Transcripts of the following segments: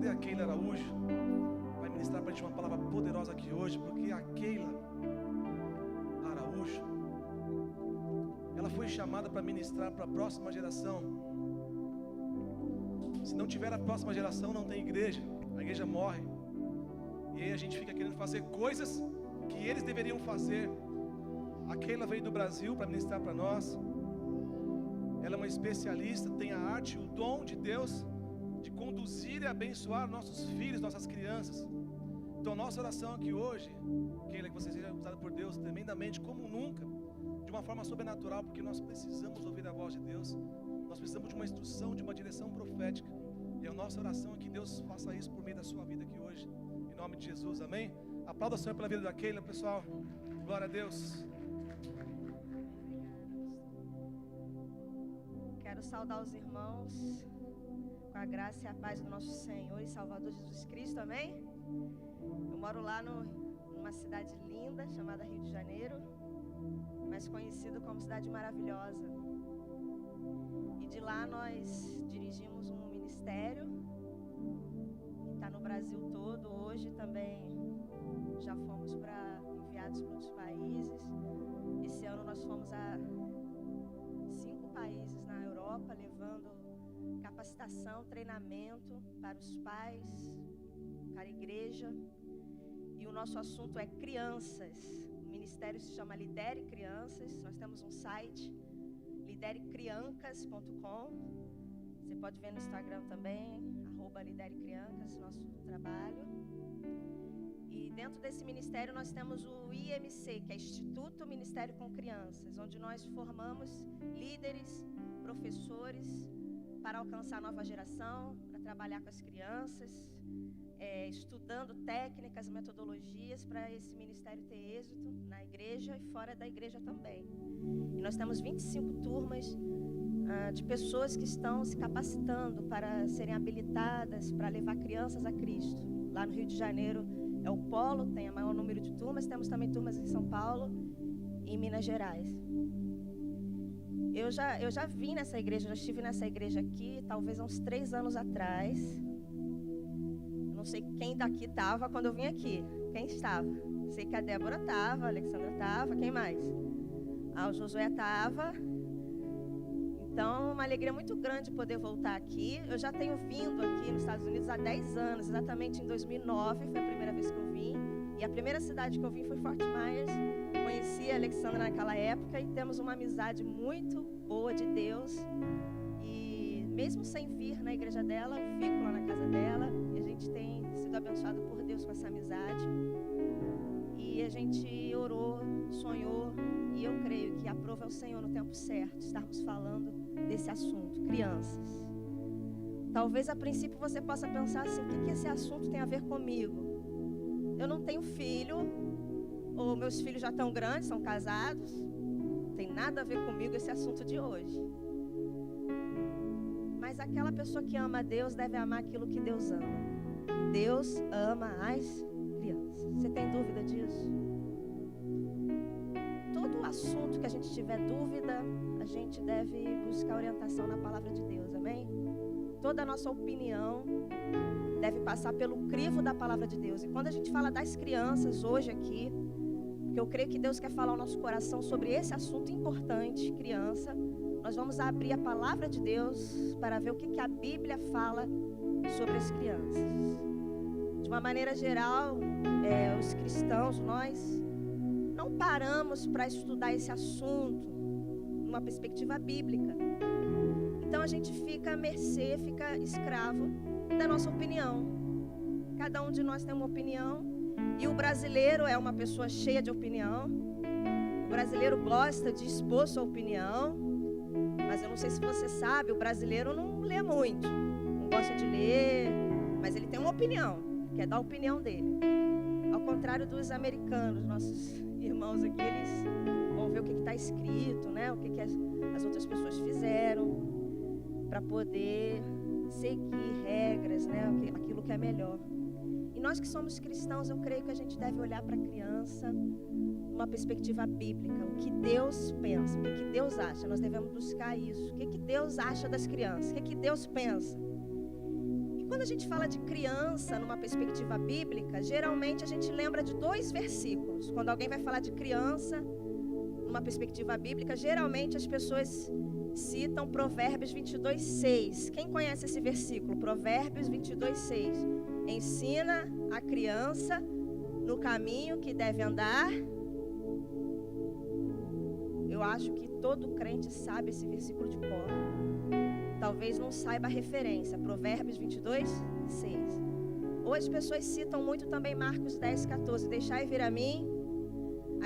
Cadê a Keila Araújo? Vai ministrar para a gente uma palavra poderosa aqui hoje, porque a Keila Araújo, ela foi chamada para ministrar para a próxima geração. Se não tiver a próxima geração, não tem igreja. A igreja morre. E aí a gente fica querendo fazer coisas que eles deveriam fazer. A Keila veio do Brasil para ministrar para nós. Ela é uma especialista, tem a arte e o dom de Deus de conduzir e abençoar nossos filhos, nossas crianças. Então nossa oração aqui hoje, Keila, que você seja usada por Deus tremendamente, como nunca, de uma forma sobrenatural, porque nós precisamos ouvir a voz de Deus. Nós precisamos de uma instrução, de uma direção profética. E a nossa oração é que Deus faça isso por meio da sua vida aqui hoje. Em nome de Jesus, amém? Aplauda o Senhor pela vida da Keila, pessoal. Glória a Deus. Quero saudar os irmãos com a graça e a paz do nosso Senhor e Salvador Jesus Cristo, amém? Eu moro lá numa cidade linda chamada Rio de Janeiro, mas conhecido como Cidade Maravilhosa. E de lá nós dirigimos um ministério que está no Brasil todo. Hoje também já fomos enviados para outros países. Esse ano nós fomos a 5 países na Europa, levando capacitação, treinamento para os pais, para a igreja. E o nosso assunto é crianças. O ministério se chama Lidere Crianças. Nós temos um site, liderecriancas.com. Você pode ver no Instagram também, @liderecriancas, nosso trabalho. E dentro desse ministério nós temos o IMC, que é Instituto Ministério com Crianças, onde nós formamos líderes, professores, para alcançar a nova geração, para trabalhar com as crianças, estudando técnicas, metodologias para esse ministério ter êxito na igreja e fora da igreja também. E nós temos 25 turmas de pessoas que estão se capacitando para serem habilitadas para levar crianças a Cristo. Lá no Rio de Janeiro é o polo, tem o maior número de turmas. Temos também turmas em São Paulo e em Minas Gerais. Eu já vim nessa igreja, já estive nessa igreja aqui, talvez há uns 3 anos atrás. Não sei quem daqui estava quando eu vim aqui. Quem estava? Sei que a Débora estava, a Alexandra estava, quem mais? O Josué estava. Então, uma alegria muito grande poder voltar aqui. Eu já tenho vindo aqui nos Estados Unidos há 10 anos, exatamente em 2009, foi a primeira vez que eu vim. E a primeira cidade que eu vim foi Fort Myers. Conheci a Alexandra naquela época e temos uma amizade muito boa de Deus. E mesmo sem vir na igreja dela, eu fico lá na casa dela. E a gente tem sido abençoado por Deus com essa amizade. E a gente orou, sonhou. E eu creio que aprova ao Senhor no tempo certo estarmos falando desse assunto, crianças. Talvez a princípio você possa pensar assim: o que esse assunto tem a ver comigo? Eu não tenho filho, ou meus filhos já estão grandes, são casados. Não tem nada a ver comigo esse assunto de hoje. Mas aquela pessoa que ama a Deus deve amar aquilo que Deus ama. E Deus ama as crianças. Você tem dúvida disso? Todo assunto que a gente tiver dúvida, a gente deve buscar orientação na palavra de Deus, amém? Toda a nossa opinião deve passar pelo crivo da palavra de Deus. E quando a gente fala das crianças hoje aqui, porque eu creio que Deus quer falar ao nosso coração sobre esse assunto importante, criança, nós vamos abrir a palavra de Deus para ver o que a Bíblia fala sobre as crianças. De uma maneira geral, os cristãos, nós não paramos para estudar esse assunto numa perspectiva bíblica. Então a gente fica à mercê, fica escravo da nossa opinião. Cada um de nós tem uma opinião. E o brasileiro é uma pessoa cheia de opinião. O brasileiro gosta de expor sua opinião. Mas eu não sei se você sabe, o brasileiro não lê muito. Não gosta de ler, mas ele tem uma opinião. Quer dar a opinião dele. Ao contrário dos americanos, nossos irmãos aqui, eles vão ver o que está escrito, né? O que as outras pessoas fizeram, para poder seguir regras, né? Aquilo que é melhor. E nós que somos cristãos, eu creio que a gente deve olhar para a criança numa perspectiva bíblica. O que Deus pensa, o que Deus acha. Nós devemos buscar isso. O que Deus acha das crianças? O que Deus pensa? E Quando a gente fala de criança numa perspectiva bíblica, geralmente a gente lembra de 2 versículos. Quando alguém vai falar de criança numa perspectiva bíblica, geralmente as pessoas citam Provérbios 22:6. Quem conhece esse versículo? Provérbios 22:6. Ensina a criança no caminho que deve andar. Eu acho que todo crente sabe esse versículo de cor. Talvez não saiba a referência. Provérbios 22:6. Ou as pessoas citam muito também Marcos 10:14. Deixai vir a mim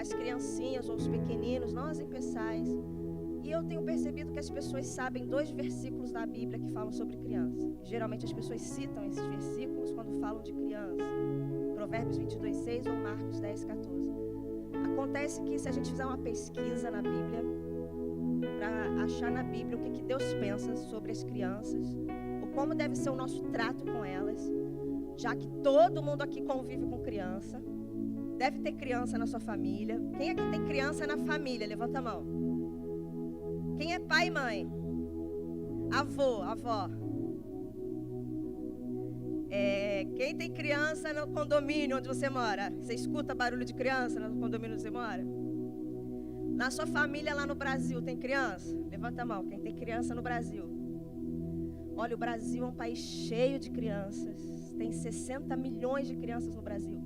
as criancinhas ou os pequeninos, nós empeçais. E eu tenho percebido que as pessoas sabem 2 versículos da Bíblia que falam sobre criança. Geralmente as pessoas citam esses versículos quando falam de criança. Provérbios 22:6 ou Marcos 10:14. Acontece que se a gente fizer uma pesquisa na Bíblia, para achar na Bíblia o que Deus pensa sobre as crianças, ou como deve ser o nosso trato com elas, já que todo mundo aqui convive com criança, deve ter criança na sua família. Quem aqui tem criança na família? Levanta a mão. Quem é pai e mãe? Avô, avó. Quem tem criança no condomínio onde você mora? Você escuta barulho de criança no condomínio onde você mora? Na sua família lá no Brasil tem criança? Levanta a mão, quem tem criança no Brasil. Olha, o Brasil é um país cheio de crianças. Tem 60 milhões de crianças no Brasil.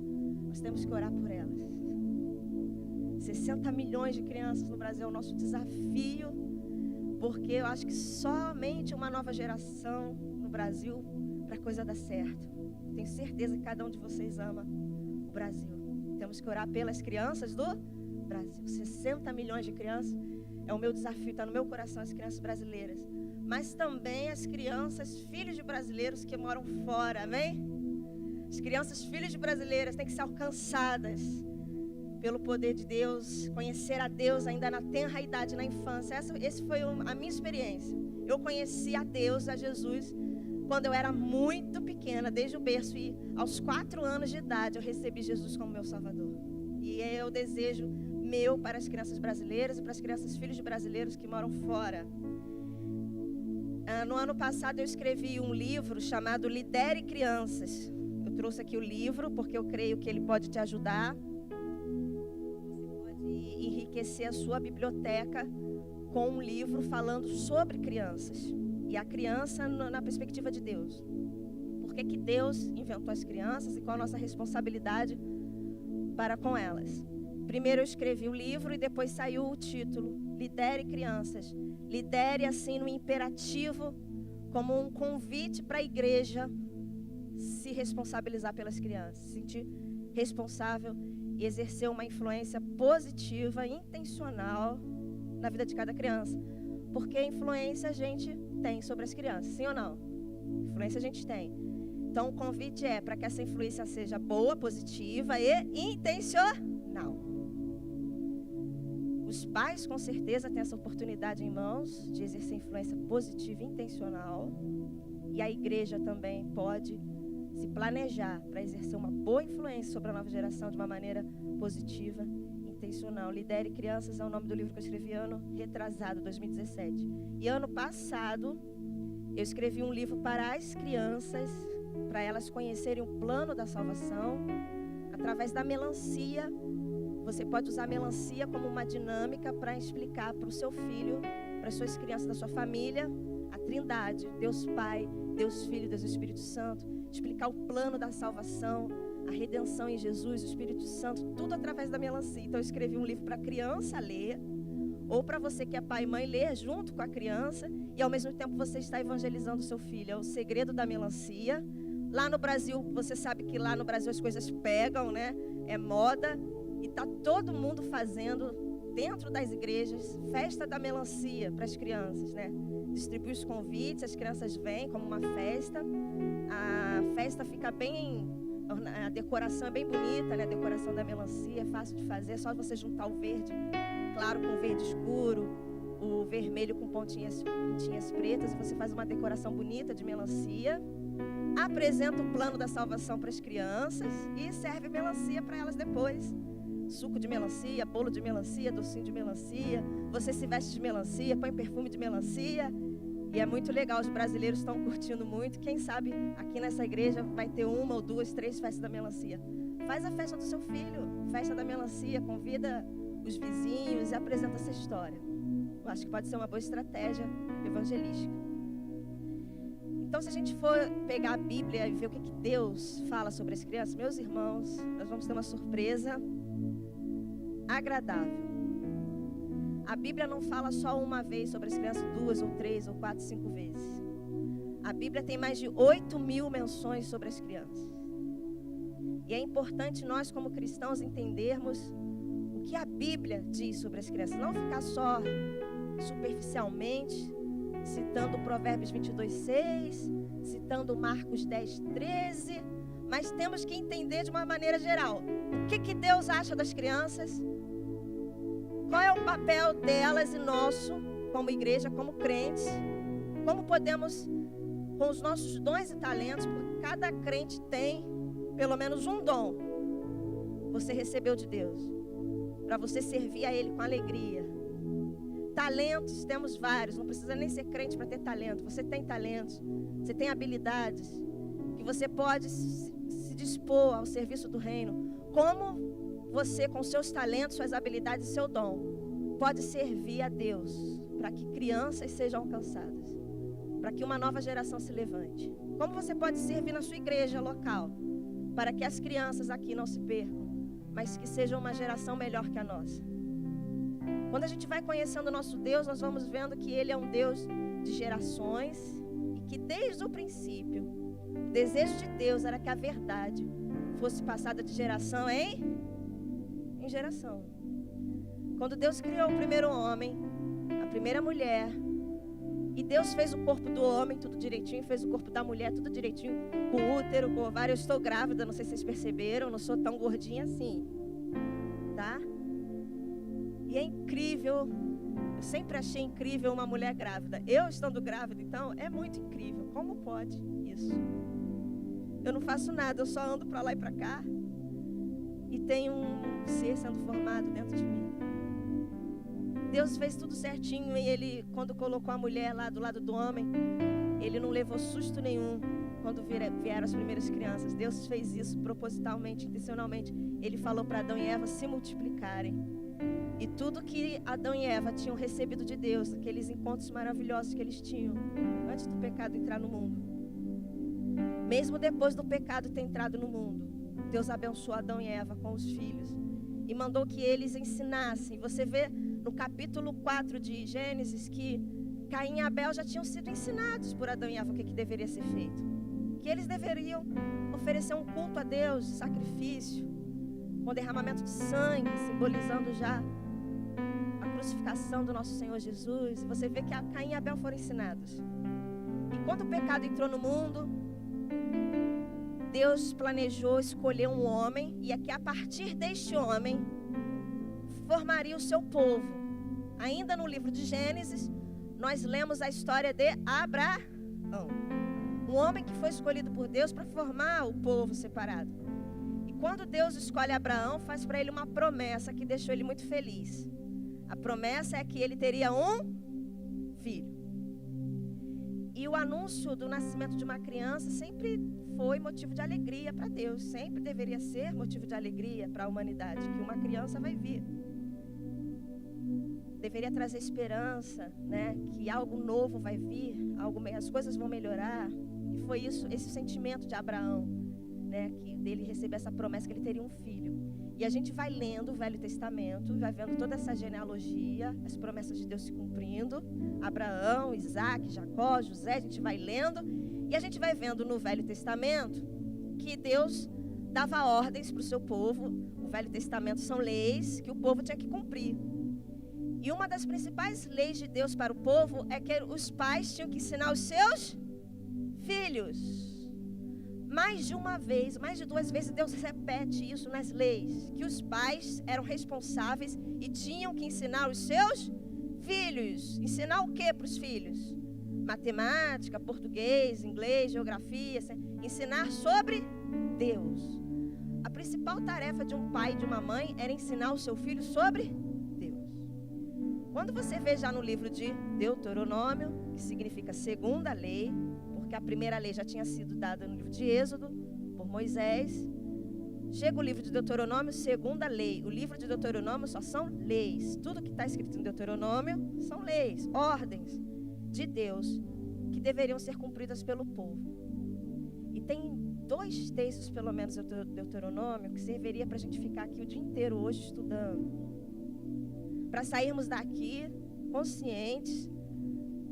Nós temos que orar por elas. 60 milhões de crianças no Brasil é o nosso desafio, porque eu acho que somente uma nova geração no Brasil para a coisa dar certo. Tenho certeza que cada um de vocês ama o Brasil. Temos que orar pelas crianças do Brasil. 60 milhões de crianças é o meu desafio, está no meu coração, as crianças brasileiras. Mas também as crianças, filhos de brasileiros que moram fora, amém? As crianças, filhos de brasileiras, têm que ser alcançadas pelo poder de Deus, conhecer a Deus ainda na tenra idade, na infância. Essa foi a minha experiência. Eu conheci a Deus, a Jesus, quando eu era muito pequena, desde o berço. E aos 4 anos de idade eu recebi Jesus como meu Salvador. E é o desejo meu para as crianças brasileiras e para as crianças, filhos de brasileiros que moram fora. No ano passado eu escrevi um livro chamado Lidere Crianças. Eu trouxe aqui o livro porque eu creio que ele pode te ajudar. Enriquecer a sua biblioteca com um livro falando sobre crianças e a criança na perspectiva de Deus. Por que Deus inventou as crianças e qual a nossa responsabilidade para com elas? Primeiro eu escrevi o livro e depois saiu o título, Lidere Crianças. Lidere assim no imperativo, como um convite para a igreja se responsabilizar pelas crianças, se sentir responsável e exercer uma influência positiva, intencional na vida de cada criança. Porque influência a gente tem sobre as crianças, sim ou não? Influência a gente tem. Então o convite é para que essa influência seja boa, positiva e intencional. Os pais com certeza têm essa oportunidade em mãos de exercer influência positiva e intencional. E a igreja também pode se planejar para exercer uma boa influência sobre a nova geração de uma maneira positiva, intencional. Lidere Crianças é o nome do livro que eu escrevi ano retrasado, 2017. E ano passado, eu escrevi um livro para as crianças, para elas conhecerem o plano da salvação, através da melancia. Você pode usar a melancia como uma dinâmica para explicar para o seu filho, para as suas crianças da sua família, a Trindade, Deus Pai, Deus Filho, Deus Espírito Santo, explicar o plano da salvação, a redenção em Jesus, o Espírito Santo, tudo através da melancia. Então eu escrevi um livro para a criança ler, ou para você que é pai e mãe ler junto com a criança, e ao mesmo tempo você está evangelizando o seu filho. É o segredo da melancia. Lá no Brasil, você sabe que lá no Brasil as coisas pegam, né? É moda, e está todo mundo fazendo, dentro das igrejas, festa da melancia para as crianças, né? Distribui os convites, as crianças vêm como uma festa. A festa fica bem, a decoração é bem bonita, né? A decoração da melancia é fácil de fazer, é só você juntar o verde claro com o verde escuro, o vermelho com pontinhas pretas, e você faz uma decoração bonita de melancia. Apresenta o plano da salvação para as crianças e serve melancia para elas depois. Suco de melancia, bolo de melancia, docinho de melancia. Você se veste de melancia, põe perfume de melancia E é muito legal, os brasileiros estão curtindo muito. Quem sabe aqui nessa igreja vai ter 1 ou 2, 3 festas da melancia. Faz a festa do seu filho, festa da melancia, convida os vizinhos e apresenta essa história. Eu acho que pode ser uma boa estratégia evangelística. Então, se a gente for pegar a Bíblia e ver o que Deus fala sobre as crianças, meus irmãos, nós vamos ter uma surpresa agradável. A Bíblia não fala só uma vez sobre as crianças, 2 ou 3 ou 4, 5 vezes. A Bíblia tem mais de 8.000 menções sobre as crianças. E é importante nós, como cristãos, entendermos o que a Bíblia diz sobre as crianças. Não ficar só superficialmente citando Provérbios 22:6, citando Marcos 10:13, mas temos que entender de uma maneira geral. O que Deus acha das crianças? Qual é o papel delas e nosso, como igreja, como crentes? Como podemos, com os nossos dons e talentos, porque cada crente tem pelo menos um dom, você recebeu de Deus, para você servir a Ele com alegria. Talentos, temos vários, não precisa nem ser crente para ter talento. Você tem talentos, você tem habilidades, que você pode se dispor ao serviço do reino. Como você, com seus talentos, suas habilidades e seu dom, pode servir a Deus, para que crianças sejam alcançadas, para que uma nova geração se levante. Como você pode servir na sua igreja local, para que as crianças aqui não se percam, mas que sejam uma geração melhor que a nossa. Quando a gente vai conhecendo o nosso Deus, nós vamos vendo que Ele é um Deus de gerações e que desde o princípio, o desejo de Deus era que a verdade fosse passada de geração em geração. Quando Deus criou o primeiro homem, a primeira mulher, e Deus fez o corpo do homem tudo direitinho, fez o corpo da mulher tudo direitinho, com útero, com ovário. Eu estou grávida, não sei se vocês perceberam, não sou tão gordinha assim, tá? E é incrível, eu sempre achei incrível uma mulher grávida. Eu estando grávida, então, é muito incrível. Como pode isso? Eu não faço nada, eu só ando para lá e para cá. E tem um ser sendo formado dentro de mim. Deus fez tudo certinho e Ele, quando colocou a mulher lá do lado do homem, Ele não levou susto nenhum quando vieram as primeiras crianças. Deus fez isso propositalmente, intencionalmente. Ele falou para Adão e Eva se multiplicarem. E tudo que Adão e Eva tinham recebido de Deus, aqueles encontros maravilhosos que eles tinham antes do pecado entrar no mundo, mesmo depois do pecado ter entrado no mundo, Deus abençoou Adão e Eva com os filhos e mandou que eles ensinassem. Você vê no capítulo 4 de Gênesis que Caim e Abel já tinham sido ensinados por Adão e Eva o que deveria ser feito, que eles deveriam oferecer um culto a Deus, sacrifício, com derramamento de sangue, simbolizando já a crucificação do nosso Senhor Jesus. E você vê que Caim e Abel foram ensinados. E quando o pecado entrou no mundo, Deus planejou escolher um homem, e é que a partir deste homem formaria o seu povo. Ainda no livro de Gênesis, nós lemos a história de Abraão, um homem que foi escolhido por Deus para formar o povo separado. Quando Deus escolhe Abraão, faz para ele uma promessa que deixou ele muito feliz. A promessa é que ele teria um filho. E o anúncio do nascimento de uma criança sempre foi motivo de alegria para Deus. Sempre deveria ser motivo de alegria para a humanidade, que uma criança vai vir. Deveria trazer esperança, né? Que algo novo vai vir, as coisas vão melhorar. E foi isso, esse sentimento de Abraão, né, que dele receber essa promessa que ele teria um filho. E a gente vai lendo o Velho Testamento, vai vendo toda essa genealogia, as promessas de Deus se cumprindo. Abraão, Isaac, Jacó, José, a gente vai lendo. E a gente vai vendo no Velho Testamento que Deus dava ordens para o seu povo. O Velho Testamento são leis que o povo tinha que cumprir. E uma das principais leis de Deus para o povo é que os pais tinham que ensinar os seus filhos. Mais de uma vez, mais de 2 vezes, Deus repete isso nas leis, que os pais eram responsáveis e tinham que ensinar os seus filhos. Ensinar o que para os filhos? Matemática, português, inglês, geografia, ensinar sobre Deus. A principal tarefa de um pai e de uma mãe era ensinar o seu filho sobre Deus. Quando você vê já no livro de Deuteronômio, que significa segunda lei, porque a primeira lei já tinha sido dada no livro de Êxodo, por Moisés. Chega o livro de Deuteronômio, segunda lei. O livro de Deuteronômio só são leis. Tudo que está escrito em Deuteronômio são leis, ordens de Deus, que deveriam ser cumpridas pelo povo. E tem 2 textos, pelo menos, do Deuteronômio, que serviria para a gente ficar aqui o dia inteiro hoje estudando. Para sairmos daqui conscientes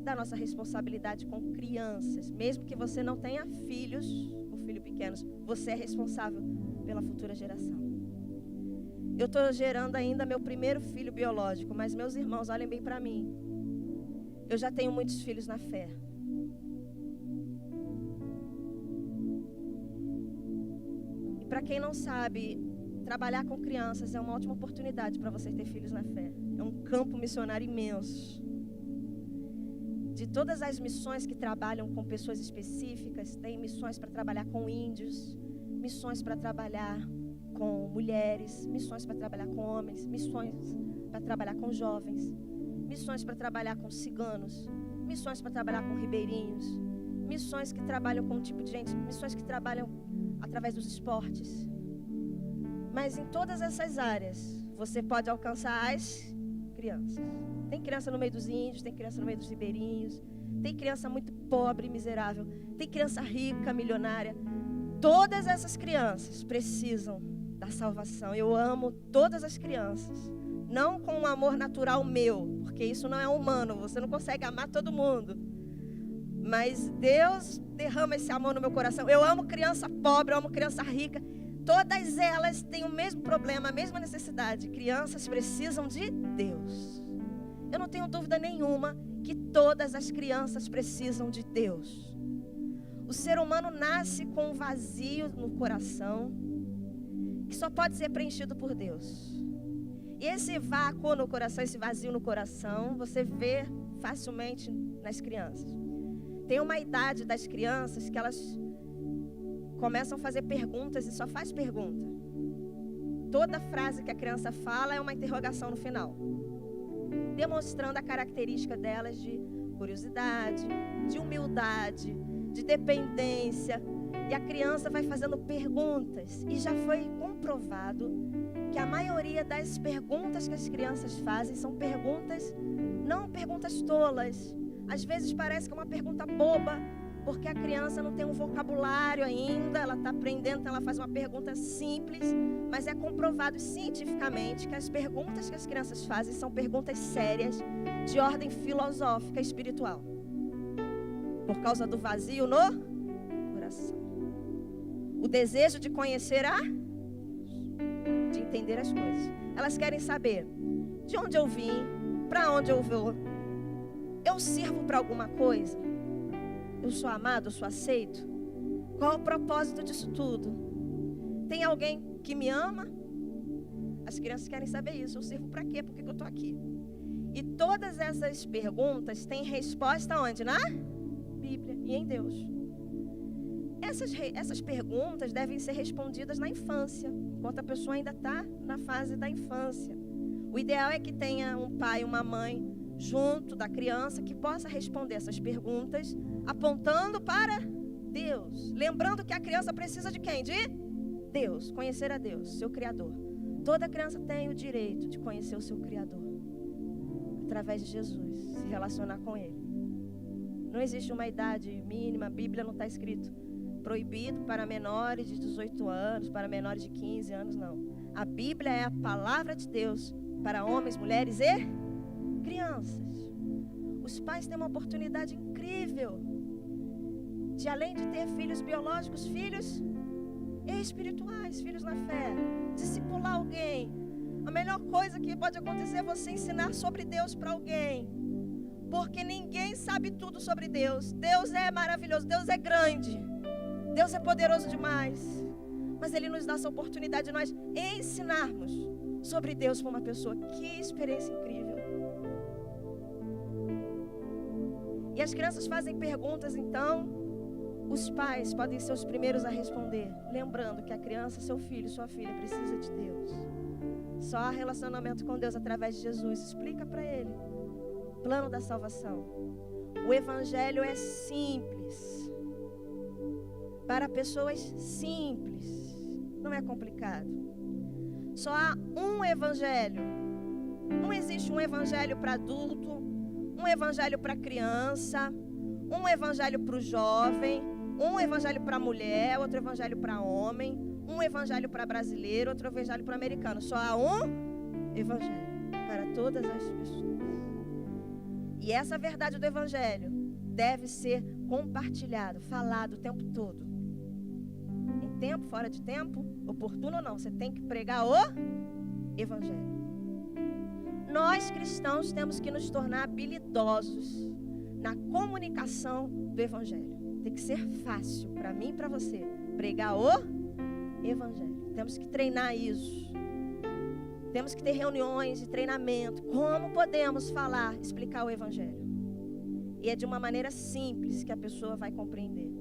da nossa responsabilidade com crianças. Mesmo que você não tenha filhos ou filhos pequenos, você é responsável pela futura geração. Eu estou gerando ainda meu primeiro filho biológico, mas meus irmãos, olhem bem para mim. Eu já tenho muitos filhos na fé. E para quem não sabe, trabalhar com crianças é uma ótima oportunidade para você ter filhos na fé. É um campo missionário imenso. De todas as missões que trabalham com pessoas específicas, tem missões para trabalhar com índios, missões para trabalhar com mulheres, missões para trabalhar com homens, missões para trabalhar com jovens, missões para trabalhar com ciganos, missões para trabalhar com ribeirinhos, missões que trabalham com um tipo de gente, missões que trabalham através dos esportes. Mas em todas essas áreas, você pode alcançar as crianças. Tem criança no meio dos índios, tem criança no meio dos ribeirinhos, tem criança muito pobre e miserável, tem criança rica, milionária. Todas essas crianças precisam da salvação. Eu amo todas as crianças. Não com um amor natural meu, porque isso não é humano, você não consegue amar todo mundo. Mas Deus derrama esse amor no meu coração. Eu amo criança pobre, eu amo criança rica. Todas elas têm o mesmo problema, a mesma necessidade. Crianças precisam de Deus. Eu não tenho dúvida nenhuma que todas as crianças precisam de Deus. O ser humano nasce com um vazio no coração, que só pode ser preenchido por Deus. E esse vácuo no coração, esse vazio no coração, você vê facilmente nas crianças. Tem uma idade das crianças que elas começam a fazer perguntas e só faz pergunta. Toda frase que a criança fala é uma interrogação no final, demonstrando a característica delas de curiosidade, de humildade, de dependência. E a criança vai fazendo perguntas. E já foi comprovado que a maioria das perguntas que as crianças fazem são perguntas, não perguntas tolas. Às vezes parece que é uma pergunta boba, porque a criança não tem um vocabulário ainda, ela está aprendendo, então ela faz uma pergunta simples, mas é comprovado cientificamente que as perguntas que as crianças fazem são perguntas sérias, de ordem filosófica e espiritual, por causa do vazio no coração. O desejo de conhecer de entender as coisas. Elas querem saber de onde eu vim, para onde eu vou, eu sirvo para alguma coisa? Eu sou amado, eu sou aceito? Qual é o propósito disso tudo? Tem alguém que me ama? As crianças querem saber isso. Eu sirvo para quê? Por que eu estou aqui? E todas essas perguntas têm resposta onde? Na Bíblia e em Deus. Essas perguntas devem ser respondidas na infância, enquanto a pessoa ainda está na fase da infância. O ideal é que tenha um pai e uma mãe junto da criança que possa responder essas perguntas apontando para Deus, lembrando que a criança precisa de quem? De Deus, conhecer a Deus, seu Criador. Toda criança tem o direito de conhecer o seu Criador através de Jesus, se relacionar com Ele. Não existe uma idade mínima, a Bíblia não está escrito proibido para menores de 18 anos, para menores de 15 anos, não. A Bíblia é a palavra de Deus para homens, mulheres e crianças. Os pais têm uma oportunidade incrível de, além de ter filhos biológicos, filhos espirituais, filhos na fé, discipular alguém. A melhor coisa que pode acontecer é você ensinar sobre Deus para alguém, porque ninguém sabe tudo sobre Deus. Deus é maravilhoso, Deus é grande, Deus é poderoso demais, mas Ele nos dá essa oportunidade de nós ensinarmos sobre Deus para uma pessoa. Que experiência incrível! E as crianças fazem perguntas, então os pais podem ser os primeiros a responder, lembrando que a criança, seu filho, sua filha, precisa de Deus. Só há relacionamento com Deus através de Jesus. Explica para ele plano da salvação. O evangelho é simples. Para pessoas simples. Não é complicado. Só há um evangelho. Não existe um evangelho para adulto, um evangelho para criança, um evangelho para o jovem, um evangelho para mulher, outro evangelho para homem, um evangelho para brasileiro, outro evangelho para americano. Só há um evangelho para todas as pessoas. E essa verdade do evangelho deve ser compartilhado, falado o tempo todo. Em tempo, fora de tempo, oportuno ou não, você tem que pregar o evangelho. Nós cristãos temos que nos tornar habilidosos na comunicação do evangelho. Tem que ser fácil para mim e para você pregar o evangelho. Temos que treinar isso. Temos que ter reuniões de treinamento. Como podemos falar, explicar o evangelho? E é de uma maneira simples que a pessoa vai compreender.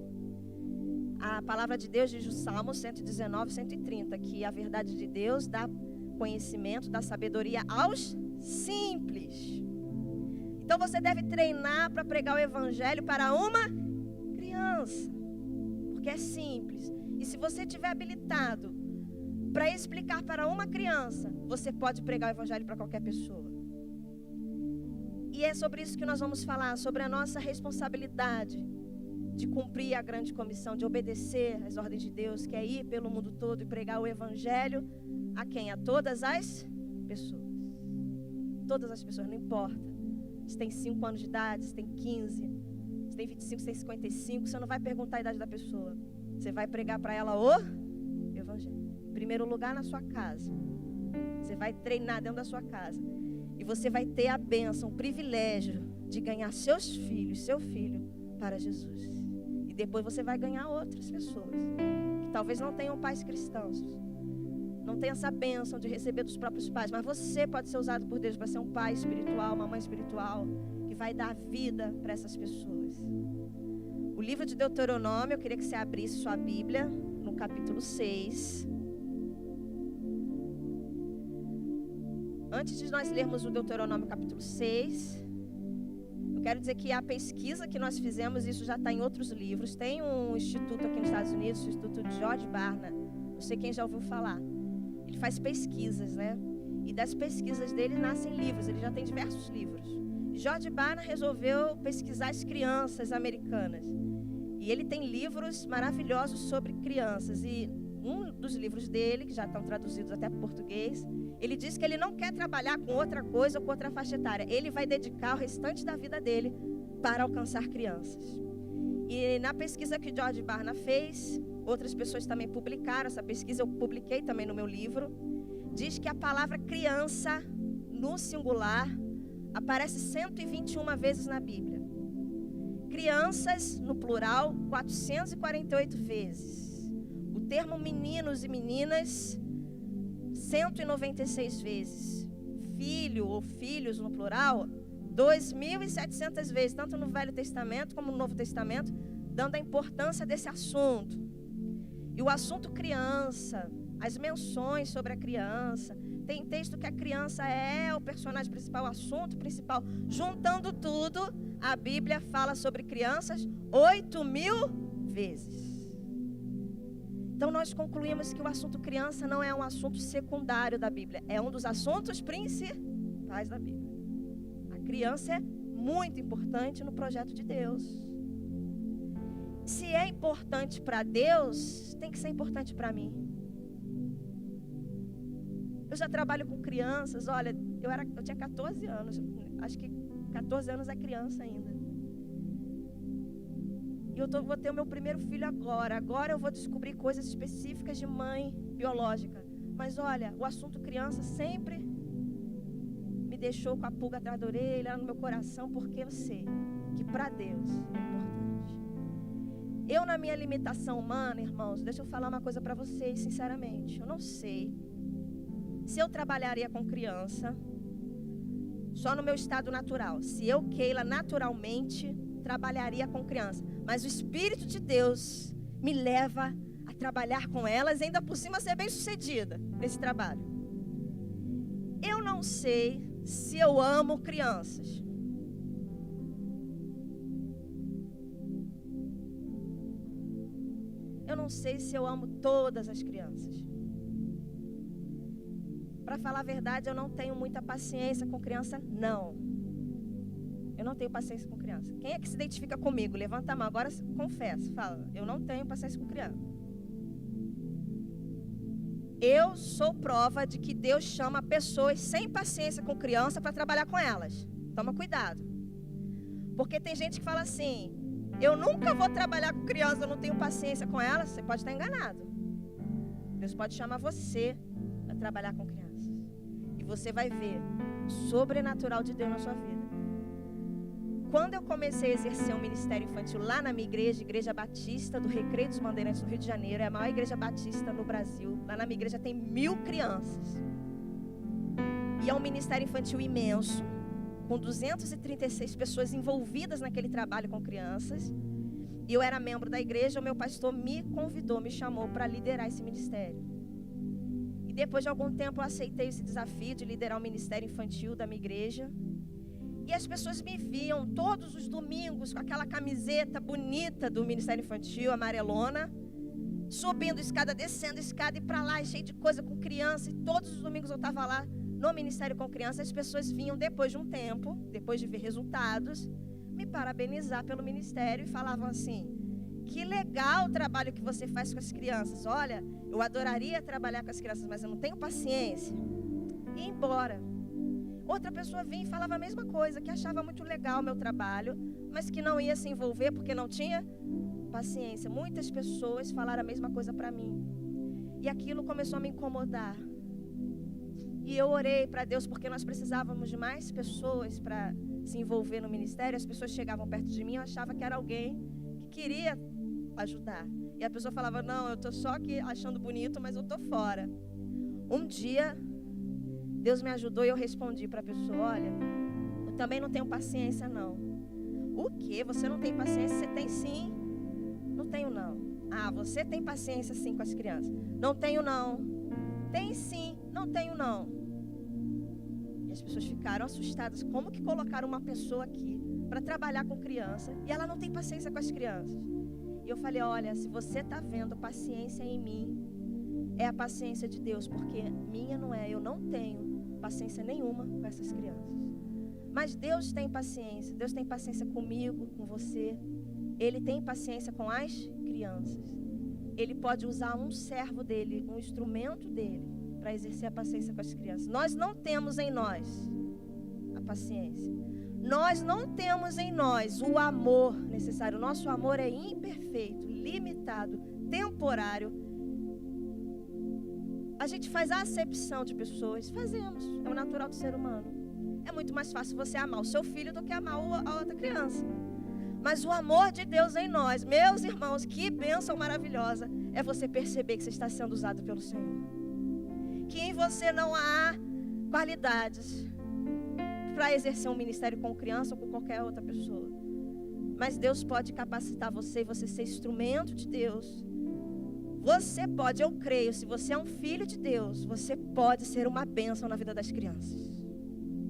A palavra de Deus diz no Salmo 119, 130, que a verdade de Deus dá conhecimento, dá sabedoria aos simples. Então você deve treinar para pregar o evangelho para uma criança, porque é simples. E se você estiver habilitado para explicar para uma criança, você pode pregar o evangelho para qualquer pessoa. E é sobre isso que nós vamos falar, sobre a nossa responsabilidade de cumprir a grande comissão, de obedecer às ordens de Deus, que é ir pelo mundo todo e pregar o evangelho a quem? A todas as pessoas. Todas as pessoas, não importa. Se tem 5 anos de idade, se tem 15, se tem 25, se tem 55, você não vai perguntar a idade da pessoa. Você vai pregar para ela o evangelho. Em primeiro lugar, na sua casa. Você vai treinar dentro da sua casa. E você vai ter a bênção, o privilégio de ganhar seus filhos, seu filho, para Jesus. E depois você vai ganhar outras pessoas que talvez não tenham pais cristãos, não tenham essa bênção de receber dos próprios pais, mas você pode ser usado por Deus para ser um pai espiritual, uma mãe espiritual, que vai dar vida para essas pessoas. O livro de Deuteronômio, eu queria que você abrisse sua Bíblia, no capítulo 6. Antes de nós lermos o Deuteronômio capítulo 6, eu quero dizer que a pesquisa que nós fizemos, isso já está em outros livros. Tem um instituto aqui nos Estados Unidos, o Instituto George Barna. Não sei quem já ouviu falar. Ele faz pesquisas, né? E das pesquisas dele nascem livros. Ele já tem diversos livros. George Barna resolveu pesquisar as crianças americanas. E ele tem livros maravilhosos sobre crianças. E um dos livros dele, que já estão traduzidos até para o português, ele diz que ele não quer trabalhar com outra coisa ou com outra faixa etária. Ele vai dedicar o restante da vida dele para alcançar crianças. E na pesquisa que George Barna fez, outras pessoas também publicaram essa pesquisa, eu publiquei também no meu livro, diz que a palavra criança, no singular, aparece 121 vezes na Bíblia. Crianças, no plural, 448 vezes. O termo meninos e meninas, 196 vezes. Filho ou filhos, no plural, 2.700 vezes, tanto no Velho Testamento como no Novo Testamento, dando a importância desse assunto. E o assunto criança, as menções sobre a criança, tem texto que a criança é o personagem principal, o assunto principal. Juntando tudo, a Bíblia fala sobre crianças 8.000 vezes. Então nós concluímos que o assunto criança não é um assunto secundário da Bíblia, é um dos assuntos principais da Bíblia. A criança é muito importante no projeto de Deus. Se é importante para Deus, tem que ser importante para mim. Eu já trabalho com crianças, olha, eu tinha 14 anos, acho que 14 anos é criança ainda. E eu vou ter o meu primeiro filho agora eu vou descobrir coisas específicas de mãe biológica. Mas olha, o assunto criança sempre me deixou com a pulga atrás da orelha, no meu coração, porque eu sei que para Deus é importante. Eu, na minha limitação humana, irmãos, deixa eu falar uma coisa para vocês, sinceramente. Eu não sei se eu trabalharia com criança só no meu estado natural. Se eu, Keila, naturalmente trabalharia com criança. Mas o Espírito de Deus me leva a trabalhar com elas e ainda por cima ser bem sucedida nesse trabalho. Eu não sei se eu amo crianças. eu não sei se eu amo todas as crianças. Para falar a verdade, eu não tenho muita paciência com criança, não. Eu não tenho paciência com criança. Quem é que se identifica comigo? Levanta a mão, agora confessa, fala. Eu não tenho paciência com criança. Eu sou prova de que Deus chama pessoas sem paciência com criança para trabalhar com elas. Toma cuidado. Porque tem gente que fala assim, eu nunca vou trabalhar com criança, eu não tenho paciência com elas. Você pode estar enganado. Deus pode chamar você para trabalhar com crianças. E você vai ver o sobrenatural de Deus na sua vida. Quando eu comecei a exercer um ministério infantil lá na minha igreja, Igreja Batista do Recreio dos Bandeirantes, no Rio de Janeiro, é a maior igreja batista no Brasil. Lá na minha igreja tem 1000 crianças. E é um ministério infantil imenso, com 236 pessoas envolvidas naquele trabalho com crianças. E eu era membro da igreja, o meu pastor me convidou, me chamou para liderar esse ministério. E depois de algum tempo eu aceitei esse desafio de liderar o ministério infantil da minha igreja. E as pessoas me viam todos os domingos com aquela camiseta bonita do Ministério Infantil, amarelona, subindo escada, descendo escada e para lá, cheio de coisa com criança. E todos os domingos eu estava lá no Ministério com criança. As pessoas vinham depois de um tempo, depois de ver resultados, me parabenizar pelo ministério e falavam assim, que legal o trabalho que você faz com as crianças. Olha, eu adoraria trabalhar com as crianças, mas eu não tenho paciência. E ia embora. Outra pessoa vinha e falava a mesma coisa, que achava muito legal o meu trabalho, mas que não ia se envolver porque não tinha paciência. Muitas pessoas falaram a mesma coisa para mim. E aquilo começou a me incomodar. E eu orei para Deus porque nós precisávamos de mais pessoas para se envolver no ministério. As pessoas chegavam perto de mim, eu achava que era alguém que queria ajudar. E a pessoa falava, não, eu estou só aqui achando bonito, mas eu estou fora. Um dia, Deus me ajudou e eu respondi para a pessoa, olha, eu também não tenho paciência não. O quê? Você não tem paciência? Você tem sim. Não tenho não. Ah, você tem paciência sim com as crianças. Não tenho não. Tem sim. Não tenho não. E as pessoas ficaram assustadas. Como que colocaram uma pessoa aqui para trabalhar com criança e ela não tem paciência com as crianças? E eu falei, olha, se você está vendo paciência em mim, é a paciência de Deus, porque minha não é. Eu não tenho paciência nenhuma com essas crianças. Mas Deus tem paciência. Deus tem paciência comigo, com você. Ele tem paciência com as crianças. Ele pode usar um servo dele, um instrumento dele, para exercer a paciência com as crianças. Nós não temos em nós a paciência. Nós não temos em nós o amor necessário. O nosso amor é imperfeito, limitado, temporário. A gente faz a acepção de pessoas. Fazemos. É o natural do ser humano. É muito mais fácil você amar o seu filho do que amar a outra criança. Mas o amor de Deus em nós, meus irmãos, que bênção maravilhosa, é você perceber que você está sendo usado pelo Senhor. Que em você não há qualidades para exercer um ministério com criança ou com qualquer outra pessoa. Mas Deus pode capacitar você e você ser instrumento de Deus. Você pode, eu creio, se você é um filho de Deus, você pode ser uma bênção na vida das crianças.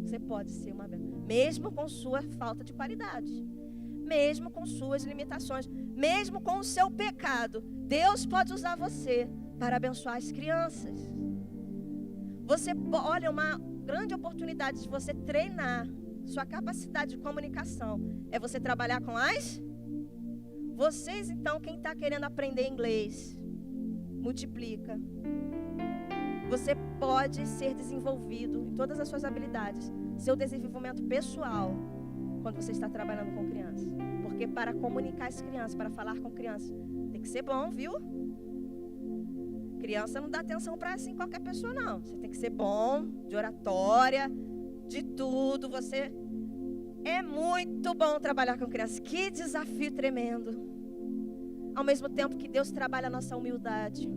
Você pode ser uma bênção, mesmo com sua falta de qualidade, mesmo com suas limitações, mesmo com o seu pecado. Deus pode usar você para abençoar as crianças. Você, olha, uma grande oportunidade de você treinar sua capacidade de comunicação é você trabalhar com as... Vocês, então, quem está querendo aprender inglês, multiplica. Você pode ser desenvolvido em todas as suas habilidades, seu desenvolvimento pessoal, quando você está trabalhando com crianças. Porque para comunicar as crianças, para falar com crianças, tem que ser bom, viu? Criança não dá atenção para assim qualquer pessoa, não. Você tem que ser bom, de oratória, de tudo. Você é muito bom trabalhar com crianças. Que desafio tremendo. Ao mesmo tempo que Deus trabalha a nossa humildade.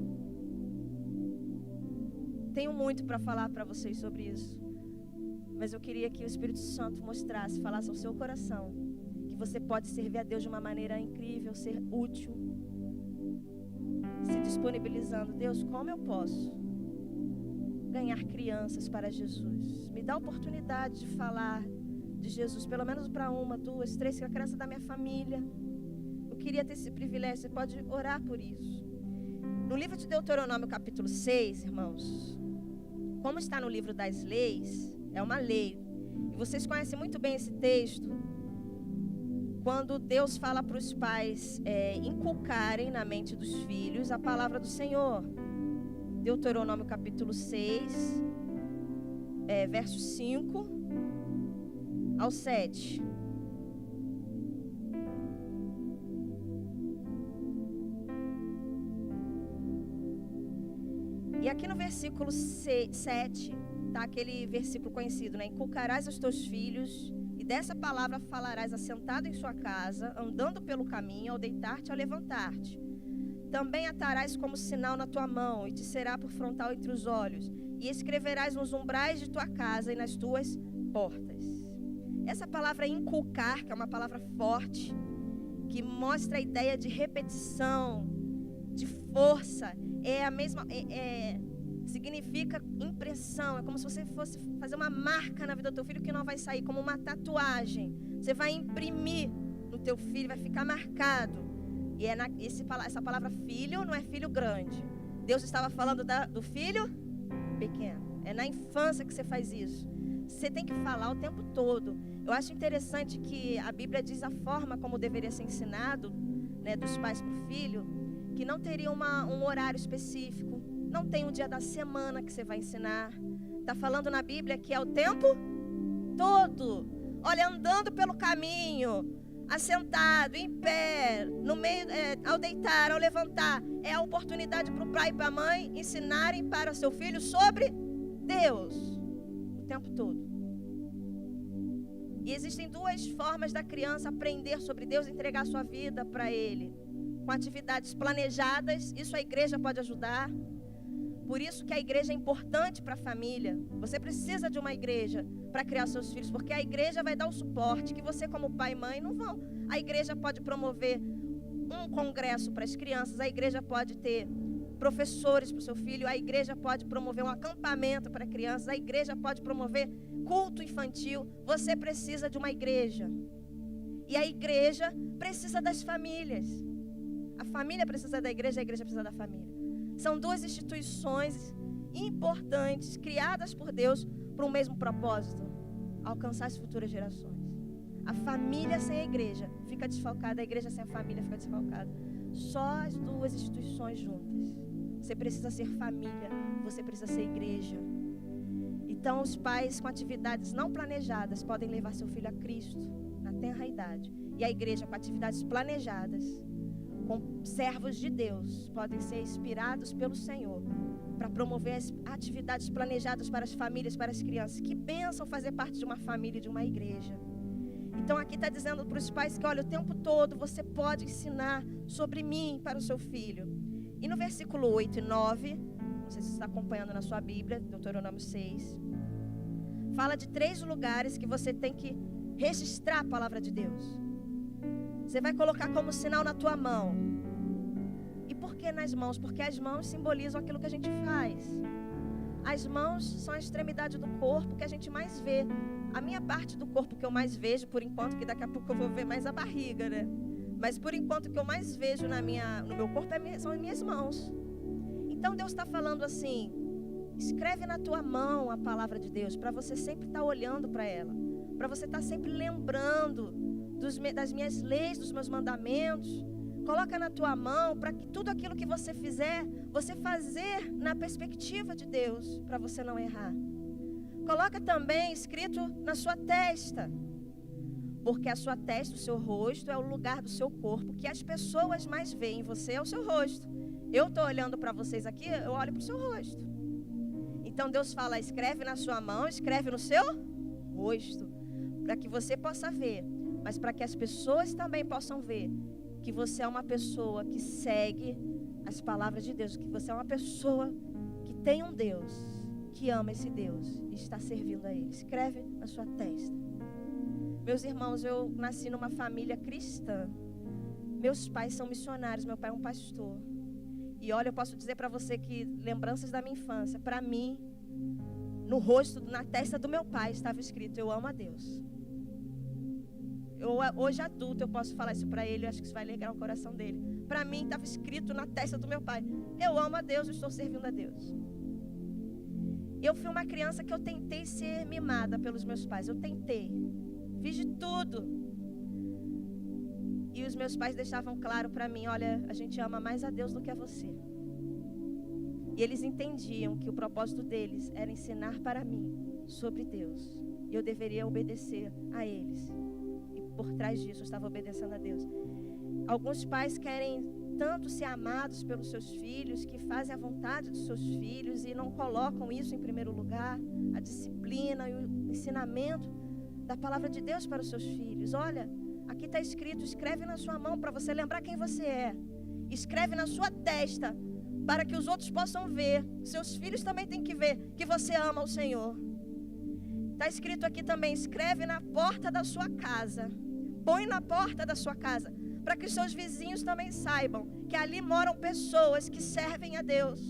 Tenho muito para falar para vocês sobre isso. Mas eu queria que o Espírito Santo mostrasse, falasse ao seu coração, que você pode servir a Deus de uma maneira incrível, ser útil. Se disponibilizando. Deus, como eu posso ganhar crianças para Jesus? Me dá a oportunidade de falar de Jesus, pelo menos para 1, 2, 3, que é a criança da minha família. Eu queria ter esse privilégio. Você pode orar por isso. No livro de Deuteronômio, capítulo 6, irmãos, como está no livro das leis, é uma lei. E vocês conhecem muito bem esse texto, quando Deus fala para os pais inculcarem na mente dos filhos a palavra do Senhor. Deuteronômio, capítulo 6, versos 5 ao 7. E aqui no versículo 7, está aquele versículo conhecido, né? Inculcarás aos teus filhos, e dessa palavra falarás assentado em sua casa, andando pelo caminho, ao deitar-te, ao levantar-te. Também atarás como sinal na tua mão, e te será por frontal entre os olhos, e escreverás nos umbrais de tua casa e nas tuas portas. Essa palavra inculcar, que é uma palavra forte, que mostra a ideia de repetição, de força, é a mesma, significa impressão. É como se você fosse fazer uma marca na vida do teu filho que não vai sair, como uma tatuagem. Você vai imprimir no teu filho, vai ficar marcado. E essa palavra filho não é filho grande. Deus estava falando do filho pequeno. É na infância que você faz isso. Você tem que falar o tempo todo. Eu acho interessante que a Bíblia diz a forma como deveria ser ensinado, né, dos pais para o filho, que não teria um horário específico, não tem um dia da semana que você vai ensinar. Está falando na Bíblia que é o tempo todo. Olha, andando pelo caminho, assentado, em pé, no meio, ao deitar, ao levantar. É a oportunidade para o pai e para a mãe ensinarem para seu filho sobre Deus o tempo todo. E existem duas formas da criança aprender sobre Deus, entregar sua vida para Ele. Com atividades planejadas, isso a igreja pode ajudar. Por isso que a igreja é importante para a família. Você precisa de uma igreja para criar seus filhos, porque a igreja vai dar o suporte que você, como pai e mãe, não vão. A igreja pode promover um congresso para as crianças, a igreja pode ter professores para o seu filho, a igreja pode promover um acampamento para crianças, a igreja pode promover culto infantil. Você precisa de uma igreja. E a igreja precisa das famílias. A família precisa da igreja, a igreja precisa da família. São duas instituições importantes, criadas por Deus para o mesmo propósito: alcançar as futuras gerações. A família sem a igreja fica desfalcada, a igreja sem a família fica desfalcada. Só as duas instituições juntas. Você precisa ser família, você precisa ser igreja. Então os pais com atividades não planejadas podem levar seu filho a Cristo na tenra idade. E a igreja com atividades planejadas, com servos de Deus, podem ser inspirados pelo Senhor para promover as atividades planejadas para as famílias, para as crianças. Que bênção fazer parte de uma família, de uma igreja. Então aqui está dizendo para os pais que, olha, o tempo todo você pode ensinar sobre mim para o seu filho. E no versículo 8 e 9, não sei se você está acompanhando na sua Bíblia, Deuteronômio 6, fala de 3 lugares que você tem que registrar a palavra de Deus. Você vai colocar como sinal na tua mão. E por que nas mãos? Porque as mãos simbolizam aquilo que a gente faz. As mãos são a extremidade do corpo que a gente mais vê. A minha parte do corpo que eu mais vejo, por enquanto, que daqui a pouco eu vou ver mais a barriga, né? Mas por enquanto o que eu mais vejo no meu corpo são as minhas mãos. Então Deus está falando assim: escreve na tua mão a palavra de Deus, para você sempre estar olhando para ela, para você estar sempre lembrando das minhas leis, dos meus mandamentos. Coloca na tua mão, para que tudo aquilo que você fizer, você fazer na perspectiva de Deus, para você não errar. Coloca também escrito na sua testa, porque a sua testa, o seu rosto, é o lugar do seu corpo que as pessoas mais veem em você, é o seu rosto. Eu estou olhando para vocês aqui, eu olho para o seu rosto. Então Deus fala: escreve na sua mão, escreve no seu rosto, para que você possa ver, mas para que as pessoas também possam ver que você é uma pessoa que segue as palavras de Deus, que você é uma pessoa que tem um Deus, que ama esse Deus e está servindo a Ele. Escreve na sua testa. Meus irmãos, eu nasci numa família cristã. Meus pais são missionários, meu pai é um pastor. E olha, eu posso dizer para você que lembranças da minha infância, para mim, no rosto, na testa do meu pai estava escrito: eu amo a Deus. Hoje adulto eu posso falar isso para ele, eu acho que isso vai alegrar o coração dele. para mim estava escrito na testa do meu pai: eu amo a Deus, eu estou servindo a Deus. Eu fui uma criança que eu tentei ser mimada pelos meus pais. Eu tentei. Fiz de tudo. E os meus pais deixavam claro para mim: olha, a gente ama mais a Deus do que a você. E eles entendiam que o propósito deles era ensinar para mim sobre Deus. E eu deveria obedecer a eles. E por trás disso eu estava obedecendo a Deus. Alguns pais querem tanto ser amados pelos seus filhos, que fazem a vontade dos seus filhos e não colocam isso em primeiro lugar, a disciplina e o ensinamento da palavra de Deus para os seus filhos. Olha, aqui está escrito: escreve na sua mão para você lembrar quem você é. Escreve na sua testa para que os outros possam ver. Seus filhos também têm que ver que você ama o Senhor. Está escrito aqui também: escreve na porta da sua casa. Põe na porta da sua casa, para que os seus vizinhos também saibam que ali moram pessoas que servem a Deus.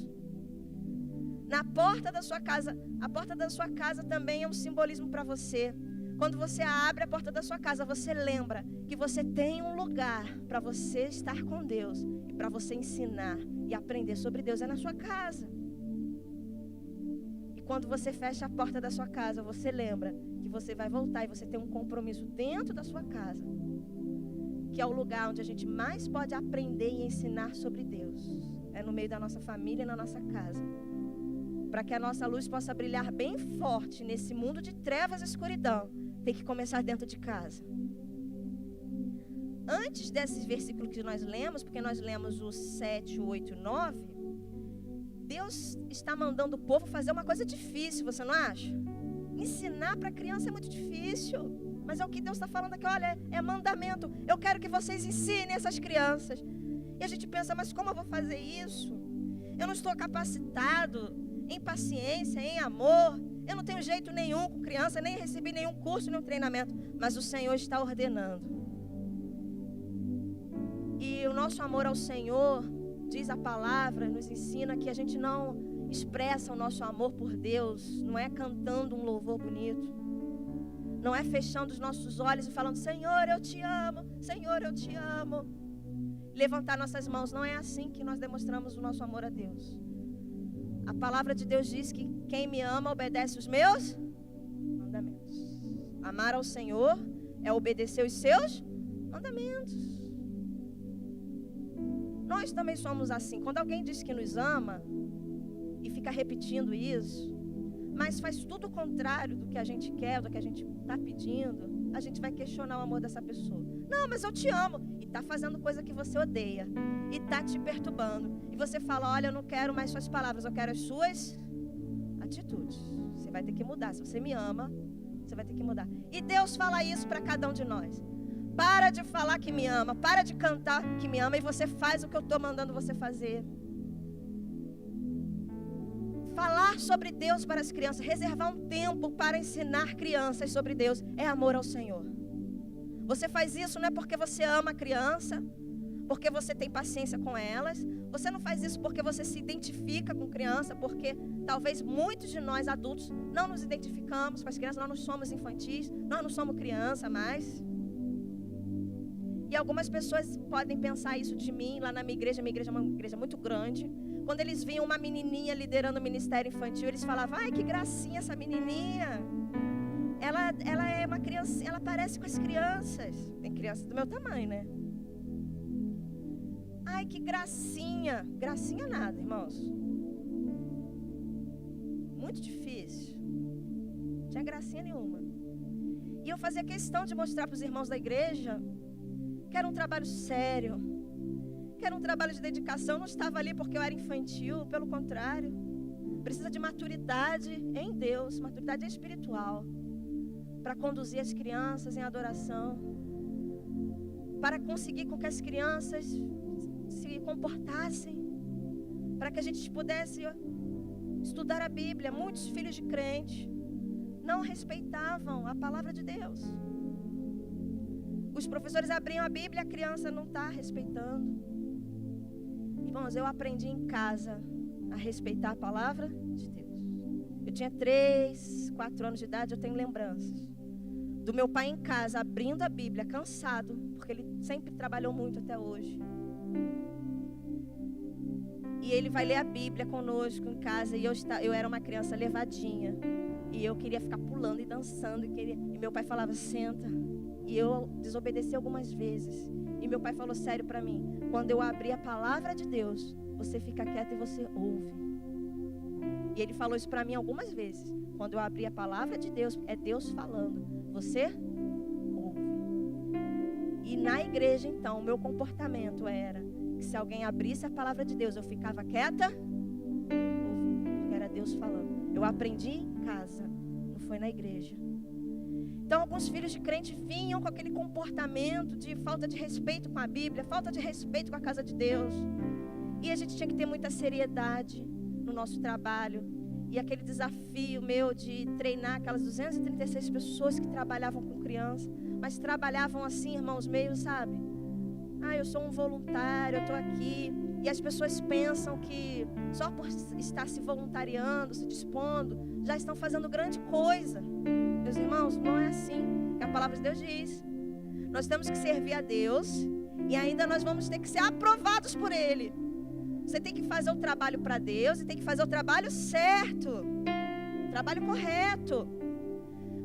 Na porta da sua casa, a porta da sua casa também é um simbolismo para você. Quando você abre a porta da sua casa, você lembra que você tem um lugar para você estar com Deus e para você ensinar e aprender sobre Deus. É na sua casa. E quando você fecha a porta da sua casa, você lembra que você vai voltar e você tem um compromisso dentro da sua casa, que é o lugar onde a gente mais pode aprender e ensinar sobre Deus. É no meio da nossa família e na nossa casa. Para que a nossa luz possa brilhar bem forte nesse mundo de trevas e escuridão, tem que começar dentro de casa. Antes desses versículos que nós lemos, porque nós lemos os 7, 8 e 9, Deus está mandando o povo fazer uma coisa difícil, você não acha? Ensinar para a criança é muito difícil. Mas é o que Deus está falando aqui: olha, é mandamento. Eu quero que vocês ensinem essas crianças. E a gente pensa: mas como eu vou fazer isso? Eu não estou capacitado em paciência, em amor. Eu não tenho jeito nenhum com criança, nem recebi nenhum curso, nenhum treinamento. Mas o Senhor está ordenando. E o nosso amor ao Senhor, diz a palavra, nos ensina que a gente não expressa o nosso amor por Deus, não é cantando um louvor bonito, não é fechando os nossos olhos e falando: Senhor, eu te amo, Senhor, eu te amo. Levantar nossas mãos, não é assim que nós demonstramos o nosso amor a Deus. A palavra de Deus diz que quem me ama obedece os meus mandamentos. Amar ao Senhor é obedecer os seus mandamentos. Nós também somos assim. Quando alguém diz que nos ama e fica repetindo isso, mas faz tudo o contrário do que a gente quer, do que a gente está pedindo, a gente vai questionar o amor dessa pessoa. Não, mas eu te amo. E está fazendo coisa que você odeia. E está te perturbando. E você fala: olha, eu não quero mais suas palavras, eu quero as suas atitudes. Você vai ter que mudar. Se você me ama, você vai ter que mudar. E Deus fala isso para cada um de nós: para de falar que me ama, para de cantar que me ama, e você faz o que eu estou mandando você fazer. Falar sobre Deus para as crianças, reservar um tempo para ensinar crianças sobre Deus, é amor ao Senhor. Você faz isso não é porque você ama a criança, porque você tem paciência com elas. Você não faz isso porque você se identifica com criança, porque talvez muitos de nós adultos não nos identificamos com as crianças, nós não somos infantis, nós não somos criança mais. E algumas pessoas podem pensar isso de mim. Lá na minha igreja é uma igreja muito grande. Quando eles viam uma menininha liderando o ministério infantil, eles falavam: ai, que gracinha essa menininha. Ela é uma criança, ela parece com as crianças. Tem criança do meu tamanho, né? Ai, que gracinha. Gracinha nada, irmãos. Muito difícil. Não tinha gracinha nenhuma. E eu fazia questão de mostrar para os irmãos da igreja que era um trabalho sério, que era um trabalho de dedicação. Eu não estava ali porque eu era infantil, pelo contrário. Precisa de maturidade em Deus, maturidade espiritual, para conduzir as crianças em adoração, para conseguir com que as crianças se comportassem, para que a gente pudesse estudar a Bíblia. Muitos filhos de crente não respeitavam a palavra de Deus. Os professores abriam a Bíblia, a criança não está respeitando. Irmãos, eu aprendi em casa a respeitar a palavra de Deus. Eu tinha 3, 4 anos de idade, eu tenho lembranças do meu pai em casa, abrindo a Bíblia, cansado, porque ele sempre trabalhou muito até hoje. ele vai ler a Bíblia conosco em casa. E eu era uma criança levadinha. E eu queria ficar pulando e dançando. E meu pai falava, senta. E eu desobedeci algumas vezes. E meu pai falou sério para mim: quando eu abrir a palavra de Deus, você fica quieta e você ouve. E ele falou isso para mim algumas vezes. Quando eu abrir a palavra de Deus, é Deus falando. Você ouve. E na igreja, então, o meu comportamento era que se alguém abrisse a palavra de Deus, eu ficava quieta, ouvindo, porque era Deus falando. Eu aprendi em casa, não foi na igreja. Então, alguns filhos de crente vinham com aquele comportamento de falta de respeito com a Bíblia, falta de respeito com a casa de Deus. E a gente tinha que ter muita seriedade no nosso trabalho. E aquele desafio meu de treinar aquelas 236 pessoas que trabalhavam com criança, mas trabalhavam assim, irmãos, meio, sabe? Eu sou um voluntário, eu estou aqui. E as pessoas pensam que só por estar se voluntariando, se dispondo, já estão fazendo grande coisa. Meus irmãos, não é assim que a palavra de Deus diz. Nós temos que servir a Deus e ainda nós vamos ter que ser aprovados por Ele. Você tem que fazer o trabalho para Deus e tem que fazer o trabalho certo, o trabalho correto.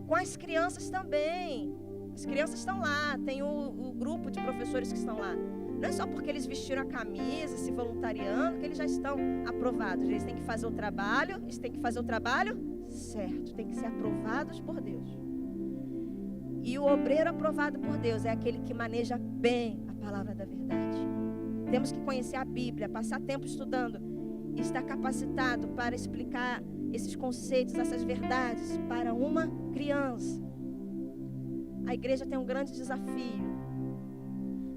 Com as crianças também. As crianças estão lá, tem o grupo de professores que estão lá. Não é só porque eles vestiram a camisa, se voluntariando, que eles já estão aprovados. Eles têm que fazer o trabalho, certo, tem que ser aprovados por Deus. E o obreiro aprovado por Deus é aquele que maneja bem a palavra da verdade. Temos que conhecer a Bíblia, passar tempo estudando e estar capacitado para explicar esses conceitos, essas verdades para uma criança. A igreja tem um grande desafio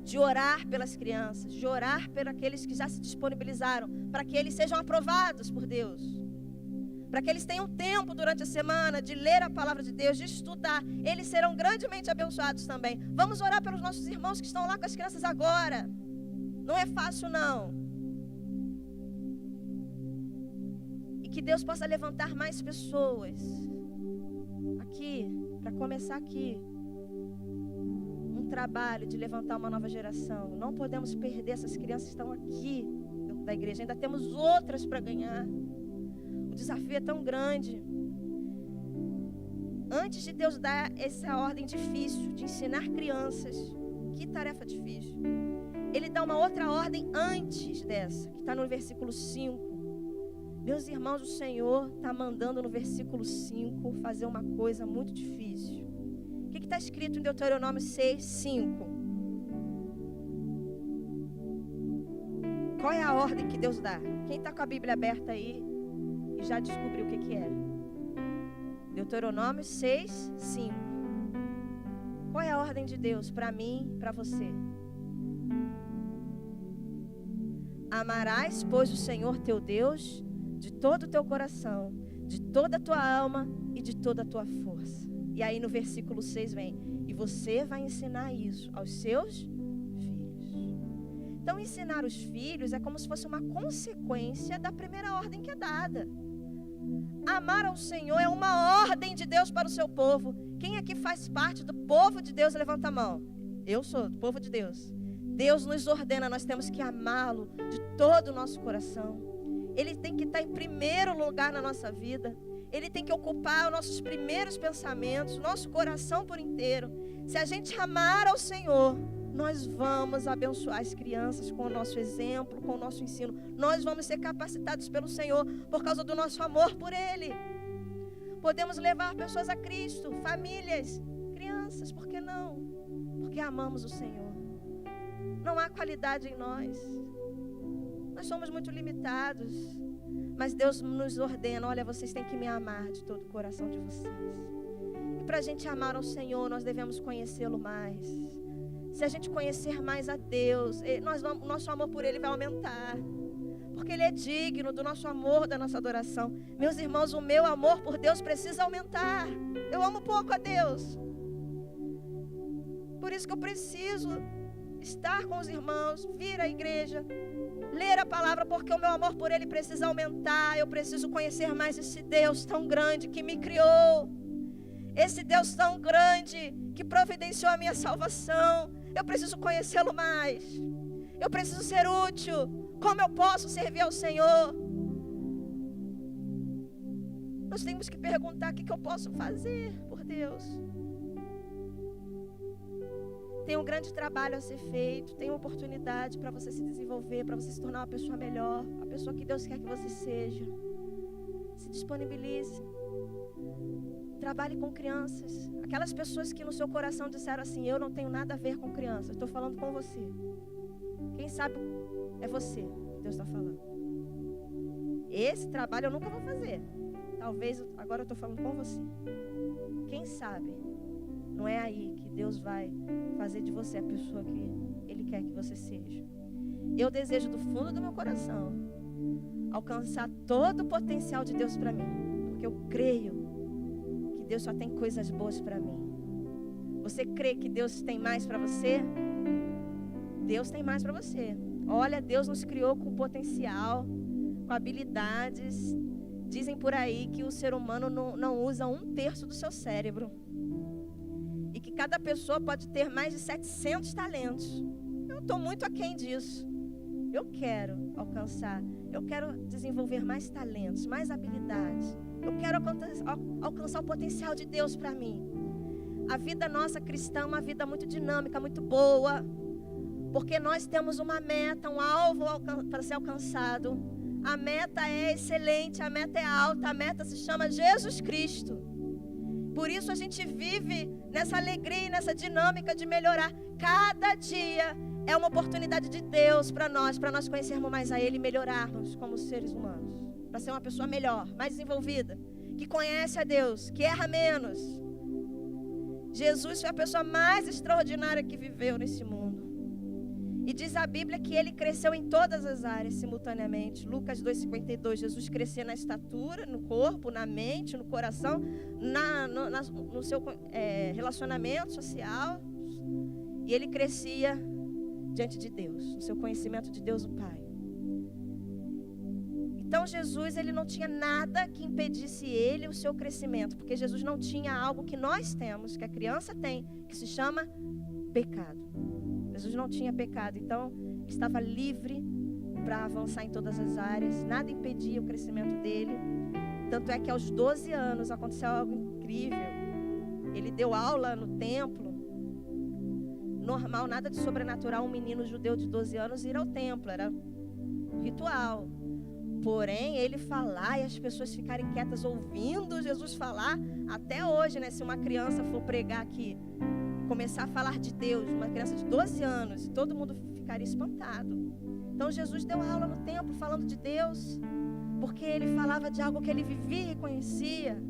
de orar pelas crianças, de orar por aqueles que já se disponibilizaram, para que eles sejam aprovados por Deus, para que eles tenham tempo durante a semana de ler a palavra de Deus, de estudar. Eles serão grandemente abençoados também. Vamos orar pelos nossos irmãos que estão lá com as crianças agora. Não é fácil, não. E que Deus possa levantar mais pessoas aqui, para começar aqui, um trabalho de levantar uma nova geração. Não podemos perder essas crianças que estão aqui dentro da igreja. Ainda temos outras para ganhar. O desafio é tão grande. Antes de Deus dar essa ordem difícil de ensinar crianças, que tarefa difícil, Ele dá uma outra ordem antes dessa, que está no versículo 5. Meus irmãos, o Senhor está mandando no versículo 5 fazer uma coisa muito difícil. O que está escrito em Deuteronômio 6, 5? Qual é a ordem que Deus dá? Quem está com a Bíblia aberta aí e já descobriu o que é? Deuteronômio 6, 5. Qual é a ordem de Deus para mim, para você? Amarás, pois, o Senhor teu Deus de todo o teu coração, de toda a tua alma e de toda a tua força. E aí no versículo 6 vem: e você vai ensinar isso aos seus filhos. Então ensinar os filhos é como se fosse uma consequência da primeira ordem que é dada. Amar ao Senhor é uma ordem de Deus para o seu povo. Quem aqui faz parte do povo de Deus, levanta a mão. Eu sou do povo de Deus. Deus nos ordena, nós temos que amá-lo de todo o nosso coração. Ele tem que estar em primeiro lugar na nossa vida. Ele tem que ocupar os nossos primeiros pensamentos, nosso coração por inteiro. Se a gente amar ao Senhor, nós vamos abençoar as crianças com o nosso exemplo, com o nosso ensino. Nós vamos ser capacitados pelo Senhor por causa do nosso amor por Ele. Podemos levar pessoas a Cristo, famílias, crianças, por que não? Porque amamos o Senhor. Não há qualidade em nós. Nós somos muito limitados. Mas Deus nos ordena: olha, vocês têm que me amar de todo o coração de vocês. E para a gente amar ao Senhor, nós devemos conhecê-lo mais. Se a gente conhecer mais a Deus, o nosso amor por Ele vai aumentar. Porque Ele é digno do nosso amor, da nossa adoração. Meus irmãos, o meu amor por Deus precisa aumentar. Eu amo pouco a Deus. Por isso que eu preciso estar com os irmãos, vir à igreja, ler a palavra, porque o meu amor por Ele precisa aumentar. Eu preciso conhecer mais esse Deus tão grande que me criou, esse Deus tão grande que providenciou a minha salvação. Eu preciso conhecê-lo mais. Eu preciso ser útil Como eu posso servir ao Senhor? Nós temos que perguntar o que eu posso fazer por Deus. Tem um grande trabalho a ser feito, tem uma oportunidade para você se desenvolver, para você se tornar uma pessoa melhor, a pessoa que Deus quer que você seja. Se disponibilize. Trabalhe com crianças. Aquelas pessoas que no seu coração disseram assim: eu não tenho nada a ver com crianças. Estou falando com você. Quem sabe é você que Deus está falando. Esse trabalho eu nunca vou fazer. Talvez agora eu estou falando com você. Quem sabe não é aí que Deus vai fazer de você a pessoa que Ele quer que você seja. Eu desejo do fundo do meu coração alcançar todo o potencial de Deus para mim, porque eu creio que Deus só tem coisas boas para mim. Você crê que Deus tem mais para você? Deus tem mais para você. Olha, Deus nos criou com potencial, com habilidades. Dizem por aí que o ser humano não usa 1/3 do seu cérebro. E que cada pessoa pode ter mais de 700 talentos. Eu estou muito aquém disso. Eu quero alcançar, eu quero desenvolver mais talentos, mais habilidades. Eu quero alcançar o potencial de Deus para mim. A vida nossa cristã é uma vida muito dinâmica, muito boa. Porque nós temos uma meta, um alvo para ser alcançado. A meta é excelente, a meta é alta, a meta se chama Jesus Cristo. Por isso a gente vive nessa alegria e nessa dinâmica de melhorar. Cada dia é uma oportunidade de Deus para nós conhecermos mais a Ele e melhorarmos como seres humanos. Para ser uma pessoa melhor, mais desenvolvida, que conhece a Deus, que erra menos. Jesus foi a pessoa mais extraordinária que viveu nesse mundo. E diz a Bíblia que ele cresceu em todas as áreas simultaneamente. Lucas 2,52, Jesus crescia na estatura, no corpo, na mente, no coração, no seu relacionamento social. E ele crescia diante de Deus, no seu conhecimento de Deus o Pai. Então Jesus, ele não tinha nada que impedisse ele o seu crescimento, porque Jesus não tinha algo que nós temos, que a criança tem, que se chama pecado. Jesus não tinha pecado, então ele estava livre para avançar em todas as áreas, nada impedia o crescimento dele. Tanto é que aos 12 anos aconteceu algo incrível. Ele deu aula no templo, normal, nada de sobrenatural, um menino judeu de 12 anos ir ao templo, era ritual. Porém, ele falar e as pessoas ficarem quietas ouvindo Jesus falar, até hoje, né, se uma criança for pregar aqui, começar a falar de Deus, uma criança de 12 anos, todo mundo ficaria espantado. Então Jesus deu aula no templo falando de Deus, porque ele falava de algo que ele vivia e conhecia,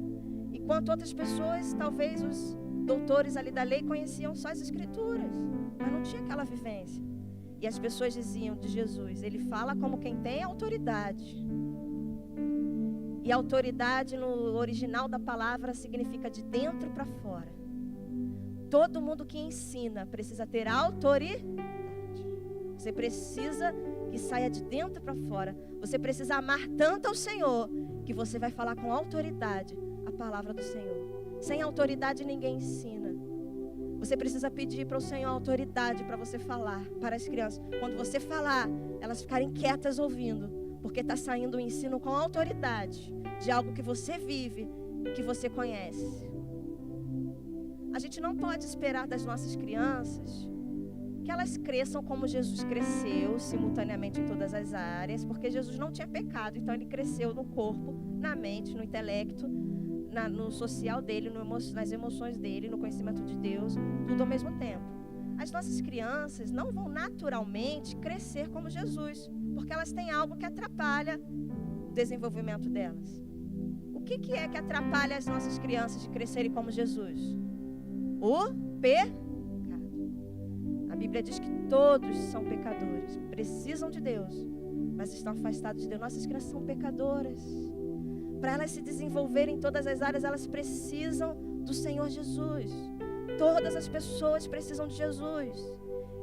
enquanto outras pessoas, talvez os doutores ali da lei, conheciam só as escrituras, mas não tinha aquela vivência. E as pessoas diziam de Jesus, ele fala como quem tem autoridade. E autoridade no original da palavra significa de dentro para fora. Todo mundo que ensina precisa ter autoridade. Você precisa que saia de dentro para fora. Você precisa amar tanto ao Senhor que você vai falar com autoridade a palavra do Senhor. Sem autoridade ninguém ensina. Você precisa pedir para o Senhor autoridade para você falar para as crianças. Quando você falar, elas ficarem quietas ouvindo, porque está saindo o ensino com autoridade de algo que você vive, que você conhece. A gente não pode esperar das nossas crianças que elas cresçam como Jesus cresceu, simultaneamente em todas as áreas, porque Jesus não tinha pecado, então ele cresceu no corpo, na mente, no intelecto, no social dele, nas emoções dele, no conhecimento de Deus, tudo ao mesmo tempo. As nossas crianças não vão naturalmente crescer como Jesus, porque elas têm algo que atrapalha o desenvolvimento delas. O que é que atrapalha as nossas crianças de crescerem como Jesus? O pecado. A Bíblia diz que todos são pecadores, precisam de Deus, mas estão afastados de Deus. Nossas crianças são pecadoras. Para elas se desenvolverem em todas as áreas, elas precisam do Senhor Jesus. Todas as pessoas precisam de Jesus.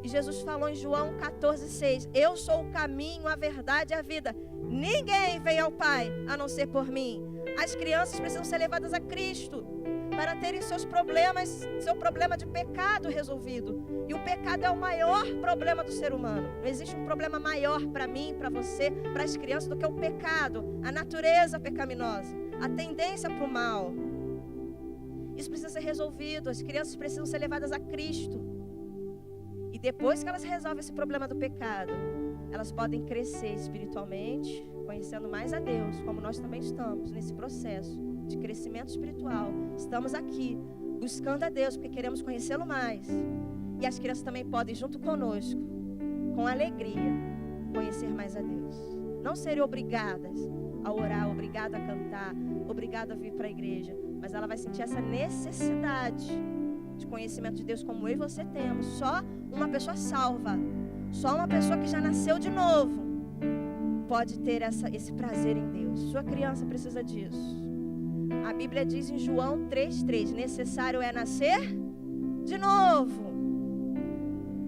E Jesus falou em João 14,6: eu sou o caminho, a verdade e a vida. Ninguém vem ao Pai a não ser por mim. As crianças precisam ser levadas a Cristo. para terem seu problema de pecado resolvido. E o pecado é o maior problema do ser humano. Não existe um problema maior para mim, para você, para as crianças do que o pecado, a natureza pecaminosa, a tendência para o mal. Isso precisa ser resolvido. As crianças precisam ser levadas a Cristo. E depois que elas resolvem esse problema do pecado, elas podem crescer espiritualmente, conhecendo mais a Deus, como nós também estamos nesse processo de crescimento espiritual. Estamos aqui buscando a Deus porque queremos conhecê-lo mais. E as crianças também podem, junto conosco, com alegria, conhecer mais a Deus. Não serem obrigadas a orar, obrigadas a cantar, obrigadas a vir para a igreja, mas ela vai sentir essa necessidade de conhecimento de Deus como eu e você temos. Só uma pessoa salva, só uma pessoa que já nasceu de novo pode ter esse prazer em Deus. Sua criança precisa disso. A Bíblia diz em João 3,3: necessário é nascer de novo.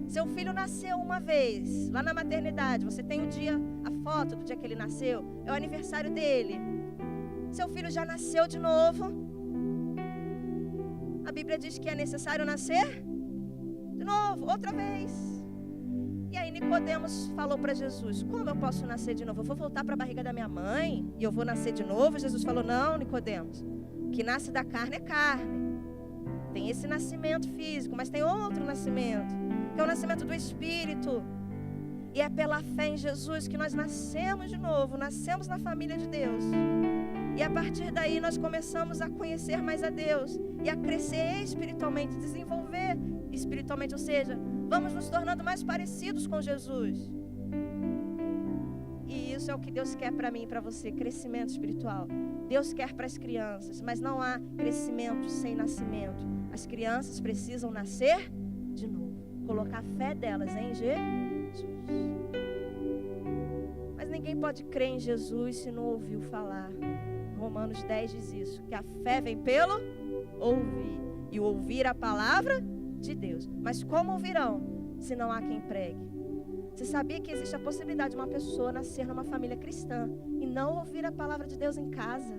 Seu filho nasceu uma vez, lá na maternidade. Você tem o dia, a foto do dia que ele nasceu, é o aniversário dele. Seu filho já nasceu de novo. A Bíblia diz que é necessário nascer de novo, outra vez. E aí Nicodemos falou para Jesus: como eu posso nascer de novo? Eu vou voltar para a barriga da minha mãe e eu vou nascer de novo? Jesus falou: não, Nicodemos, o que nasce da carne é carne. Tem esse nascimento físico, mas tem outro nascimento, que é o nascimento do Espírito. E é pela fé em Jesus que nós nascemos de novo, nascemos na família de Deus. E a partir daí nós começamos a conhecer mais a Deus e a crescer espiritualmente, desenvolver espiritualmente, ou seja, vamos nos tornando mais parecidos com Jesus. E isso é o que Deus quer para mim e para você, crescimento espiritual. Deus quer para as crianças, mas não há crescimento sem nascimento. As crianças precisam nascer de novo, colocar a fé delas em Jesus. Mas ninguém pode crer em Jesus se não ouviu falar. Romanos 10 diz isso, que a fé vem pelo ouvir, e ouvir a palavra de Deus. Mas como ouvirão se não há quem pregue? Você sabia que existe a possibilidade de uma pessoa nascer numa família cristã e não ouvir a palavra de Deus em casa?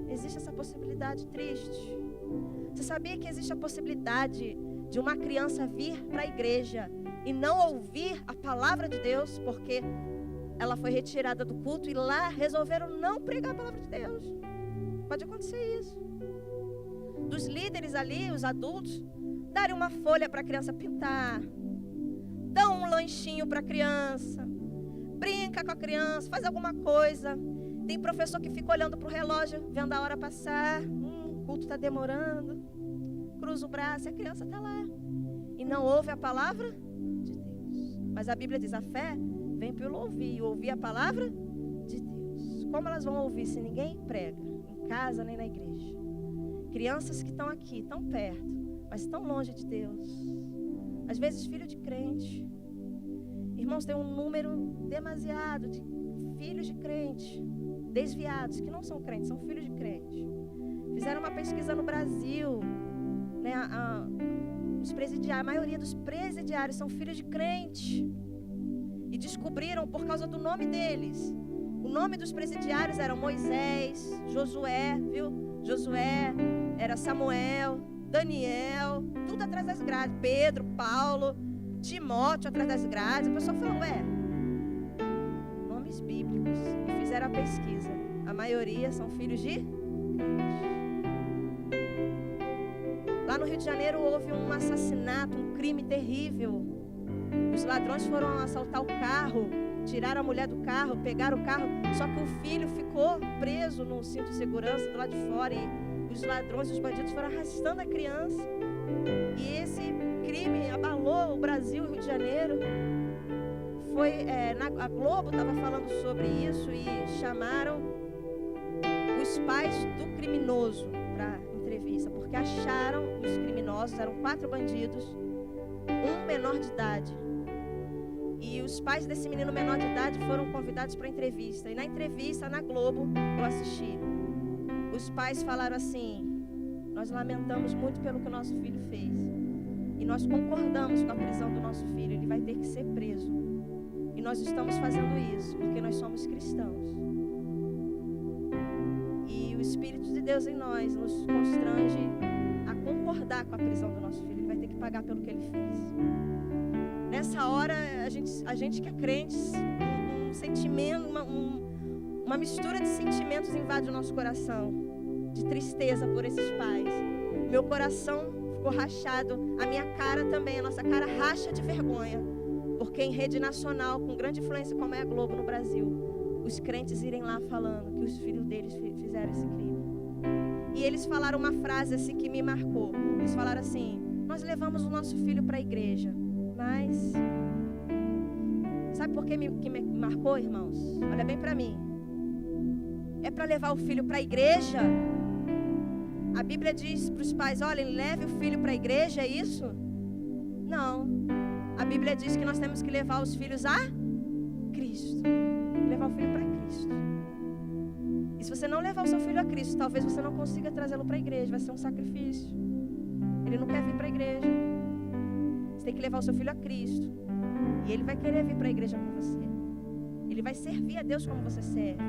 Existe essa possibilidade triste. Você sabia que existe a possibilidade de uma criança vir para a igreja e não ouvir a palavra de Deus porque ela foi retirada do culto e lá resolveram não pregar a palavra de Deus? Pode acontecer isso. Dos líderes ali, os adultos, darem uma folha para a criança pintar, dão um lanchinho para a criança, brinca com a criança, faz alguma coisa. Tem professor que fica olhando para o relógio, vendo a hora passar, o culto está demorando, cruza o braço e a criança está lá. E não ouve a palavra de Deus. Mas a Bíblia diz, a fé vem pelo ouvir, e ouvir a palavra de Deus. Como elas vão ouvir se ninguém prega, em casa nem na igreja? Crianças que estão aqui, tão perto, mas tão longe de Deus. Às vezes filho de crente. Irmãos, tem um número demasiado de filhos de crente, desviados, que não são crentes, são filhos de crente. Fizeram uma pesquisa no Brasil, né, a maioria dos presidiários são filhos de crente. E descobriram por causa do nome deles. O nome dos presidiários eram Moisés, Josué, viu? Josué, era Samuel, Daniel, tudo atrás das grades. Pedro, Paulo, Timóteo atrás das grades. A pessoa falou, nomes bíblicos. E fizeram a pesquisa. A maioria são filhos de crente. Lá no Rio de Janeiro houve um assassinato, um crime terrível. Os ladrões foram assaltar o carro, tiraram a mulher do carro, pegaram o carro, só que o filho ficou preso no cinto de segurança do lado de fora e os ladrões, os bandidos foram arrastando a criança. E esse crime abalou o Brasil, o Rio de Janeiro. A Globo estava falando sobre isso e chamaram os pais do criminoso para entrevista, porque acharam os criminosos, eram 4 bandidos, um menor de idade. E os pais desse menino menor de idade foram convidados para entrevista. E na entrevista, na Globo, eu assisti. Os pais falaram assim: nós lamentamos muito pelo que o nosso filho fez. E nós concordamos com a prisão do nosso filho. Ele vai ter que ser preso. E nós estamos fazendo isso porque nós somos cristãos. E o Espírito de Deus em nós nos constrange a concordar com a prisão do nosso filho. Ele vai ter que pagar pelo que ele fez. Nessa hora, a gente que é crente, um sentimento, uma mistura de sentimentos invade o nosso coração, de tristeza por esses pais. Meu coração ficou rachado, a minha cara também, a nossa cara racha de vergonha, porque em rede nacional, com grande influência como é a Globo no Brasil, os crentes irem lá falando que os filhos deles fizeram esse crime. E eles falaram uma frase assim que me marcou. Eles falaram assim: nós levamos o nosso filho para a igreja, mas... Sabe por que me marcou, irmãos? Olha bem para mim. É para levar o filho para a igreja? A Bíblia diz para os pais: olhem, leve o filho para a igreja, é isso? Não. A Bíblia diz que nós temos que levar os filhos a Cristo. Levar o filho para Cristo. E se você não levar o seu filho a Cristo, talvez você não consiga trazê-lo para a igreja. Vai ser um sacrifício. Ele não quer vir para a igreja. Você tem que levar o seu filho a Cristo. E ele vai querer vir para a igreja com você. Ele vai servir a Deus como você serve.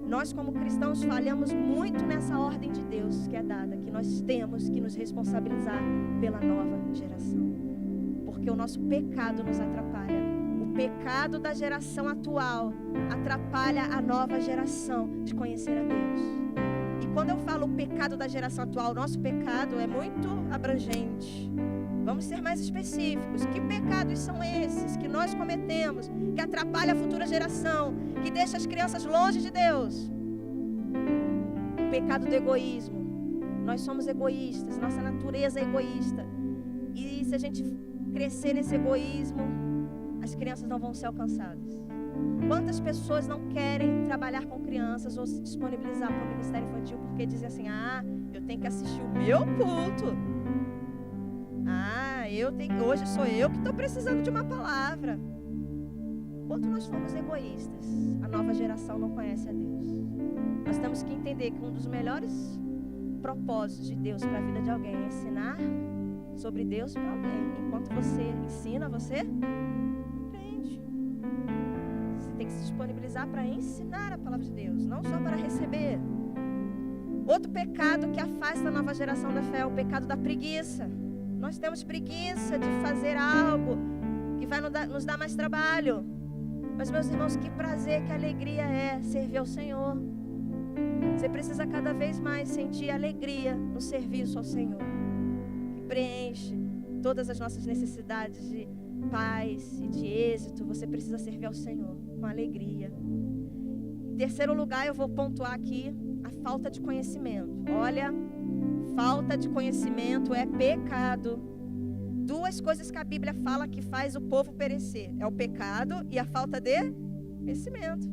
Nós, como cristãos, falhamos muito nessa ordem de Deus que é dada, que nós temos que nos responsabilizar pela nova geração. Porque o nosso pecado nos atrapalha. O pecado da geração atual atrapalha a nova geração de conhecer a Deus. E quando eu falo o pecado da geração atual, nosso pecado é muito abrangente. Vamos ser mais específicos. Que pecados são esses que nós cometemos, que atrapalham a futura geração, que deixa as crianças longe de Deus? O pecado do egoísmo. Nós somos egoístas, nossa natureza é egoísta. E se a gente crescer nesse egoísmo, as crianças não vão ser alcançadas. Quantas pessoas não querem trabalhar com crianças ou se disponibilizar para o ministério infantil porque dizem assim: eu tenho que assistir o meu culto. Hoje sou eu que estou precisando de uma palavra. Enquanto nós formos egoístas, a nova geração não conhece a Deus. Nós temos que entender que um dos melhores propósitos de Deus para a vida de alguém é ensinar sobre Deus para alguém. Enquanto você ensina, você aprende. Você tem que se disponibilizar para ensinar a palavra de Deus, não só para receber. Outro pecado que afasta a nova geração da fé é o pecado da preguiça. Nós temos preguiça de fazer algo que vai nos dar mais trabalho. Mas, meus irmãos, que prazer, que alegria é servir ao Senhor. Você precisa cada vez mais sentir alegria no serviço ao Senhor, que preenche todas as nossas necessidades de paz e de êxito. Você precisa servir ao Senhor com alegria. Em terceiro lugar, eu vou pontuar aqui a falta de conhecimento. Olha, falta de conhecimento é pecado. Duas coisas que a Bíblia fala que faz o povo perecer: é o pecado e a falta de conhecimento.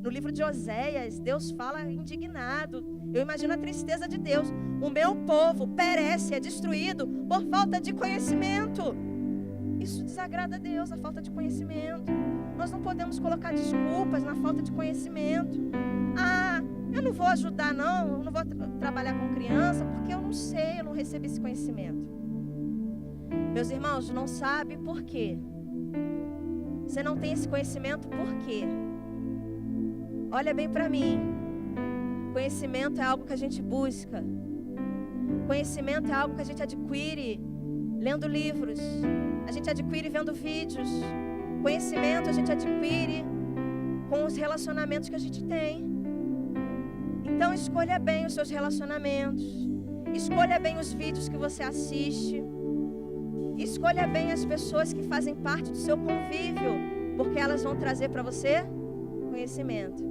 No livro de Oséias, Deus fala indignado. Eu imagino a tristeza de Deus. O meu povo perece, é destruído por falta de conhecimento. Isso desagrada a Deus, a falta de conhecimento. Nós não podemos colocar desculpas na falta de conhecimento. Eu não vou ajudar não, eu não vou trabalhar com criança porque eu não sei, eu não recebi esse conhecimento. Meus irmãos, não sabe por quê. Você não tem esse conhecimento por quê? Olha bem para mim. Conhecimento é algo que a gente busca. Conhecimento é algo que a gente adquire lendo livros. A gente adquire vendo vídeos. Conhecimento a gente adquire com os relacionamentos que a gente tem. Então escolha bem os seus relacionamentos. Escolha bem os vídeos que você assiste. Escolha bem as pessoas que fazem parte do seu convívio, porque elas vão trazer para você conhecimento.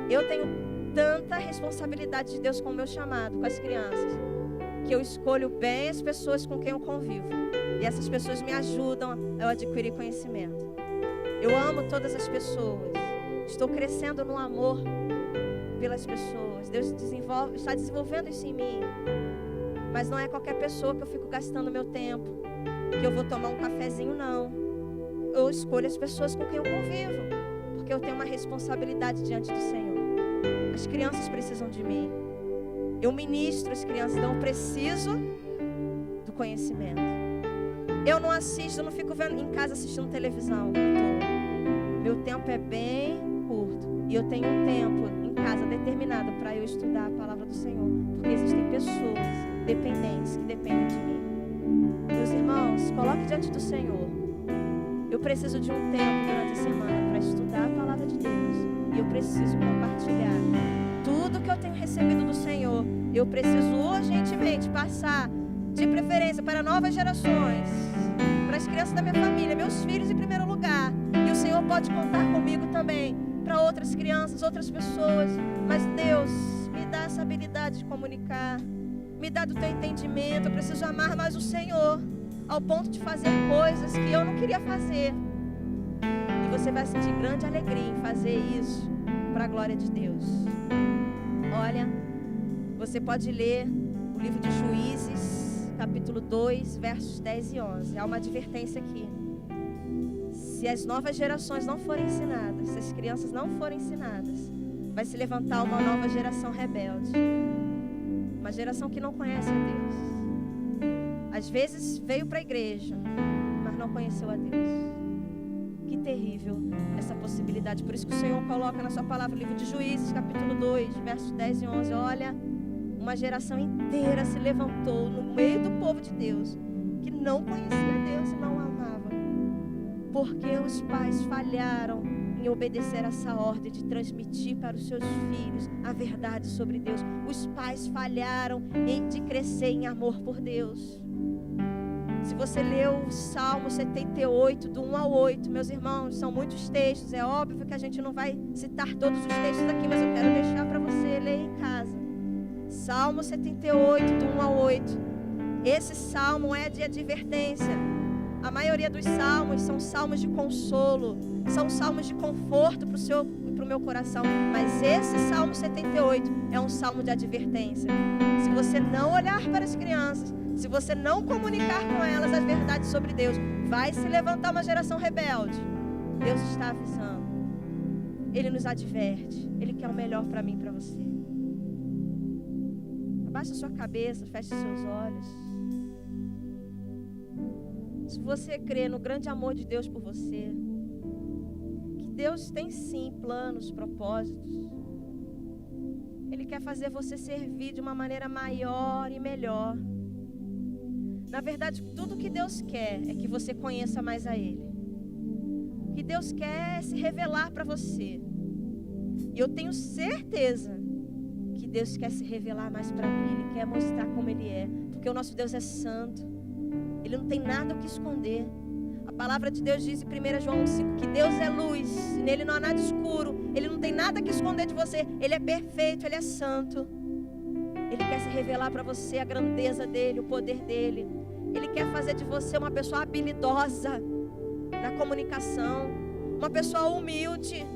Eu tenho tanta responsabilidade de Deus com o meu chamado, com as crianças, que eu escolho bem as pessoas com quem eu convivo. E essas pessoas me ajudam a eu adquirir conhecimento. Eu amo todas as pessoas. Estou crescendo no amor pelas pessoas. Deus está desenvolvendo isso em mim. Mas não é qualquer pessoa que eu fico gastando meu tempo, que eu vou tomar um cafezinho, não. Eu escolho as pessoas com quem eu convivo, porque eu tenho uma responsabilidade diante do Senhor. As crianças precisam de mim. Eu ministro as crianças, então eu preciso do conhecimento. Eu não assisto, eu não fico em casa assistindo televisão. Meu tempo é bem curto. E eu tenho um tempo em casa determinada para eu estudar a palavra do Senhor, porque existem pessoas dependentes que dependem de mim. Meus irmãos, coloque diante do Senhor. Eu preciso de um tempo durante a semana para estudar a palavra de Deus. E eu preciso compartilhar tudo que eu tenho recebido do Senhor. Eu preciso urgentemente passar, de preferência, para novas gerações, para as crianças da minha família, meus filhos em primeiro lugar. E o Senhor pode contar comigo também para outras crianças, outras pessoas. Mas Deus, me dá essa habilidade de comunicar. Me dá do teu entendimento. Eu preciso amar mais o Senhor, ao ponto de fazer coisas que eu não queria fazer. E você vai sentir grande alegria em fazer isso para a glória de Deus. Olha, você pode ler o livro de Juízes, capítulo 2, versos 10 e 11. Há uma advertência aqui. Se as novas gerações não forem ensinadas, se as crianças não forem ensinadas, vai se levantar uma nova geração rebelde. Uma geração que não conhece a Deus. Às vezes veio para a igreja, mas não conheceu a Deus. Que terrível essa possibilidade. Por isso que o Senhor coloca na sua palavra, o livro de Juízes, capítulo 2, versos 10 e 11. Olha, uma geração inteira se levantou no meio do povo de Deus, que não conhecia Deus e não amava. Porque os pais falharam em obedecer essa ordem de transmitir para os seus filhos a verdade sobre Deus. Os pais falharam de crescer em amor por Deus. Se você leu o Salmo 78, do 1 ao 8, meus irmãos, são muitos textos. É óbvio que a gente não vai citar todos os textos aqui, mas eu quero deixar para você ler em casa. Salmo 78, do 1 ao 8. Esse salmo é de advertência. A maioria dos salmos são salmos de consolo, são salmos de conforto para o meu coração. Mas esse Salmo 78 é um salmo de advertência. Se você não olhar para as crianças, se você não comunicar com elas as verdades sobre Deus, vai se levantar uma geração rebelde. Deus está avisando. Ele nos adverte. Ele quer o melhor para mim e para você. Abaixa a sua cabeça, feche os seus olhos. Se você crê no grande amor de Deus por você, que Deus tem sim planos, propósitos, Ele quer fazer você servir de uma maneira maior e melhor. Na verdade, tudo que Deus quer é que você conheça mais a Ele. O que Deus quer é se revelar para você. E eu tenho certeza que Deus quer se revelar mais para mim. Ele quer mostrar como Ele é. Porque o nosso Deus é santo. Ele não tem nada o que esconder. A palavra de Deus diz em 1 João 5 que Deus é luz. E nele não há nada escuro. Ele não tem nada que esconder de você. Ele é perfeito, Ele é santo. Ele quer se revelar para você a grandeza dEle, o poder dEle. Ele quer fazer de você uma pessoa habilidosa na comunicação, uma pessoa humilde,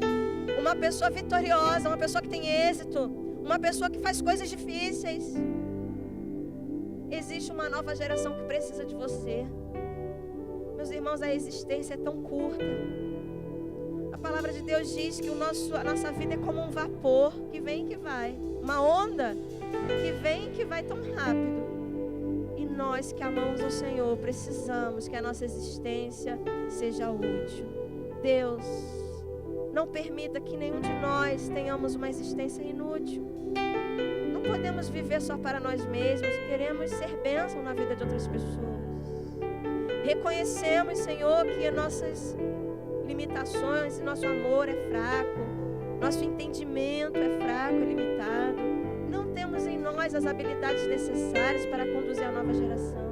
uma pessoa vitoriosa, uma pessoa que tem êxito, uma pessoa que faz coisas difíceis. Existe uma nova geração que precisa de você. Meus irmãos, a existência é tão curta. A palavra de Deus diz que a nossa vida é como um vapor que vem e que vai, uma onda que vem e que vai tão rápido. Nós que amamos o Senhor, precisamos que a nossa existência seja útil. Deus, não permita que nenhum de nós tenhamos uma existência inútil. Não podemos viver só para nós mesmos, queremos ser bênção na vida de outras pessoas. Reconhecemos, Senhor, que nossas limitações, nosso amor é fraco, nosso entendimento é fraco e limitado. Não temos em nós as habilidades necessárias para conduzir a nova geração.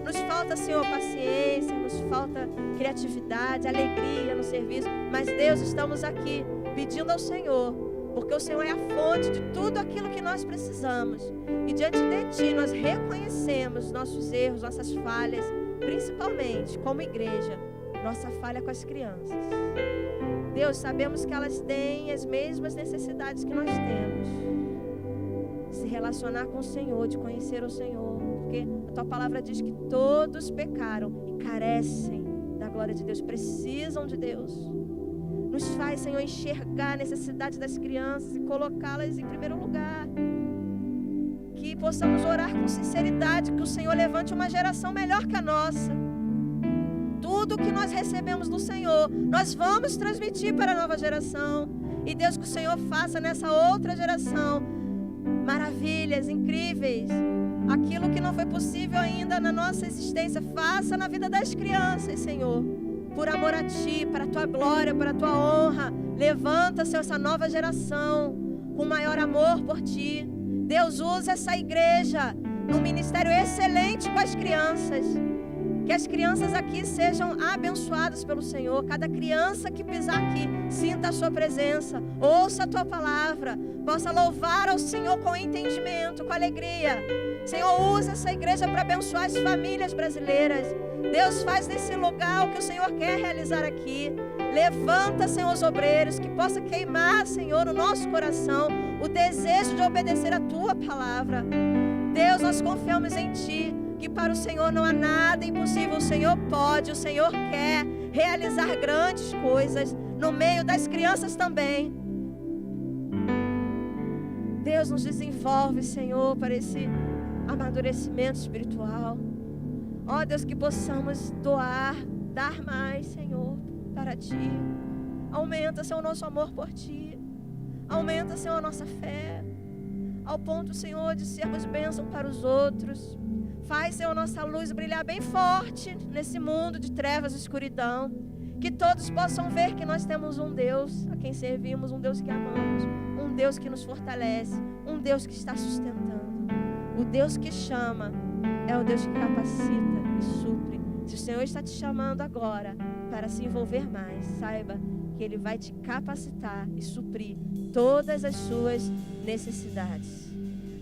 Nos falta, Senhor, paciência, nos falta criatividade, alegria no serviço. Mas, Deus, estamos aqui pedindo ao Senhor, porque o Senhor é a fonte de tudo aquilo que nós precisamos. E diante de Ti, nós reconhecemos nossos erros, nossas falhas, principalmente, como igreja, nossa falha com as crianças. Deus, sabemos que elas têm as mesmas necessidades que nós temos. Se relacionar com o Senhor, de conhecer o Senhor, porque a Tua palavra diz que todos pecaram e carecem da glória de Deus, precisam de Deus. Nos faz, Senhor, enxergar a necessidade das crianças e colocá-las em primeiro lugar. Que possamos orar com sinceridade, que o Senhor levante uma geração melhor que a nossa. Tudo que nós recebemos do Senhor, nós vamos transmitir para a nova geração. E Deus, que o Senhor faça nessa outra geração maravilhas, incríveis. Aquilo que não foi possível ainda na nossa existência, faça na vida das crianças, Senhor. Por amor a Ti, para a Tua glória, para a Tua honra. Levanta, Senhor, essa nova geração com maior amor por Ti. Deus, usa essa igreja num ministério excelente com as crianças. Que as crianças aqui sejam abençoadas pelo Senhor. Cada criança que pisar aqui sinta a Sua presença, ouça a Tua palavra, possa louvar ao Senhor com entendimento, com alegria. Senhor, usa essa igreja para abençoar as famílias brasileiras. Deus, faz nesse lugar o que o Senhor quer realizar aqui. Levanta, Senhor, os obreiros, que possa queimar, Senhor, no nosso coração o desejo de obedecer a Tua palavra. Deus, nós confiamos em Ti, que para o Senhor não há nada impossível. O Senhor pode, o Senhor quer realizar grandes coisas no meio das crianças também. Deus, nos desenvolve, Senhor, para esse amadurecimento espiritual. Ó Deus, que possamos doar, dar mais, Senhor, para Ti. Aumenta, Senhor, o nosso amor por Ti. Aumenta, Senhor, a nossa fé, ao ponto, Senhor, de sermos bênção para os outros. Faz, Senhor, nossa luz brilhar bem forte nesse mundo de trevas e escuridão. Que todos possam ver que nós temos um Deus a quem servimos, um Deus que amamos, um Deus que nos fortalece, um Deus que está sustentando. O Deus que chama é o Deus que capacita e supre. Se o Senhor está te chamando agora para se envolver mais, saiba que Ele vai te capacitar e suprir todas as suas necessidades.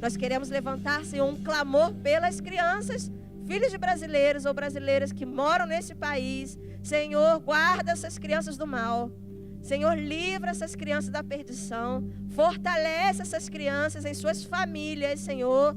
Nós queremos levantar, Senhor, um clamor pelas crianças, filhos de brasileiros ou brasileiras que moram nesse país. Senhor, guarda essas crianças do mal. Senhor, livra essas crianças da perdição. Fortalece essas crianças em suas famílias, Senhor.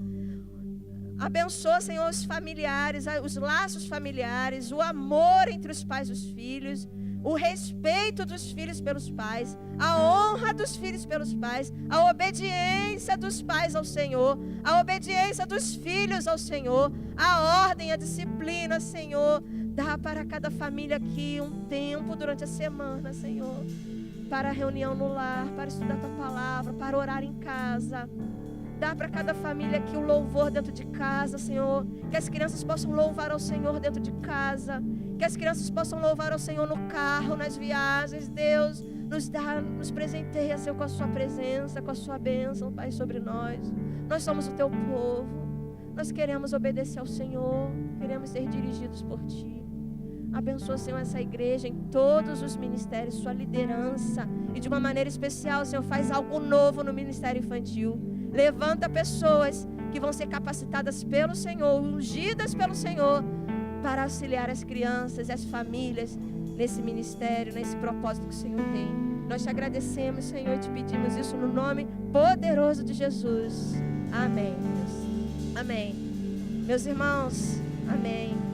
Abençoa, Senhor, os familiares, os laços familiares, o amor entre os pais e os filhos, o respeito dos filhos pelos pais, a honra dos filhos pelos pais, a obediência dos pais ao Senhor, a obediência dos filhos ao Senhor, a ordem, a disciplina, Senhor. Dá para cada família aqui um tempo durante a semana, Senhor, para a reunião no lar, para estudar Tua palavra, para orar em casa. Dá para cada família aqui o louvor dentro de casa, Senhor. Que as crianças possam louvar ao Senhor dentro de casa. Que as crianças possam louvar ao Senhor no carro, nas viagens. Deus, nos presenteia, Senhor, com a Sua presença, com a Sua bênção, Pai, sobre nós. Nós somos o Teu povo. Nós queremos obedecer ao Senhor. Queremos ser dirigidos por Ti. Abençoa, Senhor, essa igreja em todos os ministérios, sua liderança. E de uma maneira especial, Senhor, faz algo novo no ministério infantil. Levanta pessoas que vão ser capacitadas pelo Senhor, ungidas pelo Senhor, para auxiliar as crianças e as famílias nesse ministério, nesse propósito que o Senhor tem. Nós te agradecemos, Senhor, e te pedimos isso no nome poderoso de Jesus. Amém, Deus. Amém. Meus irmãos, amém.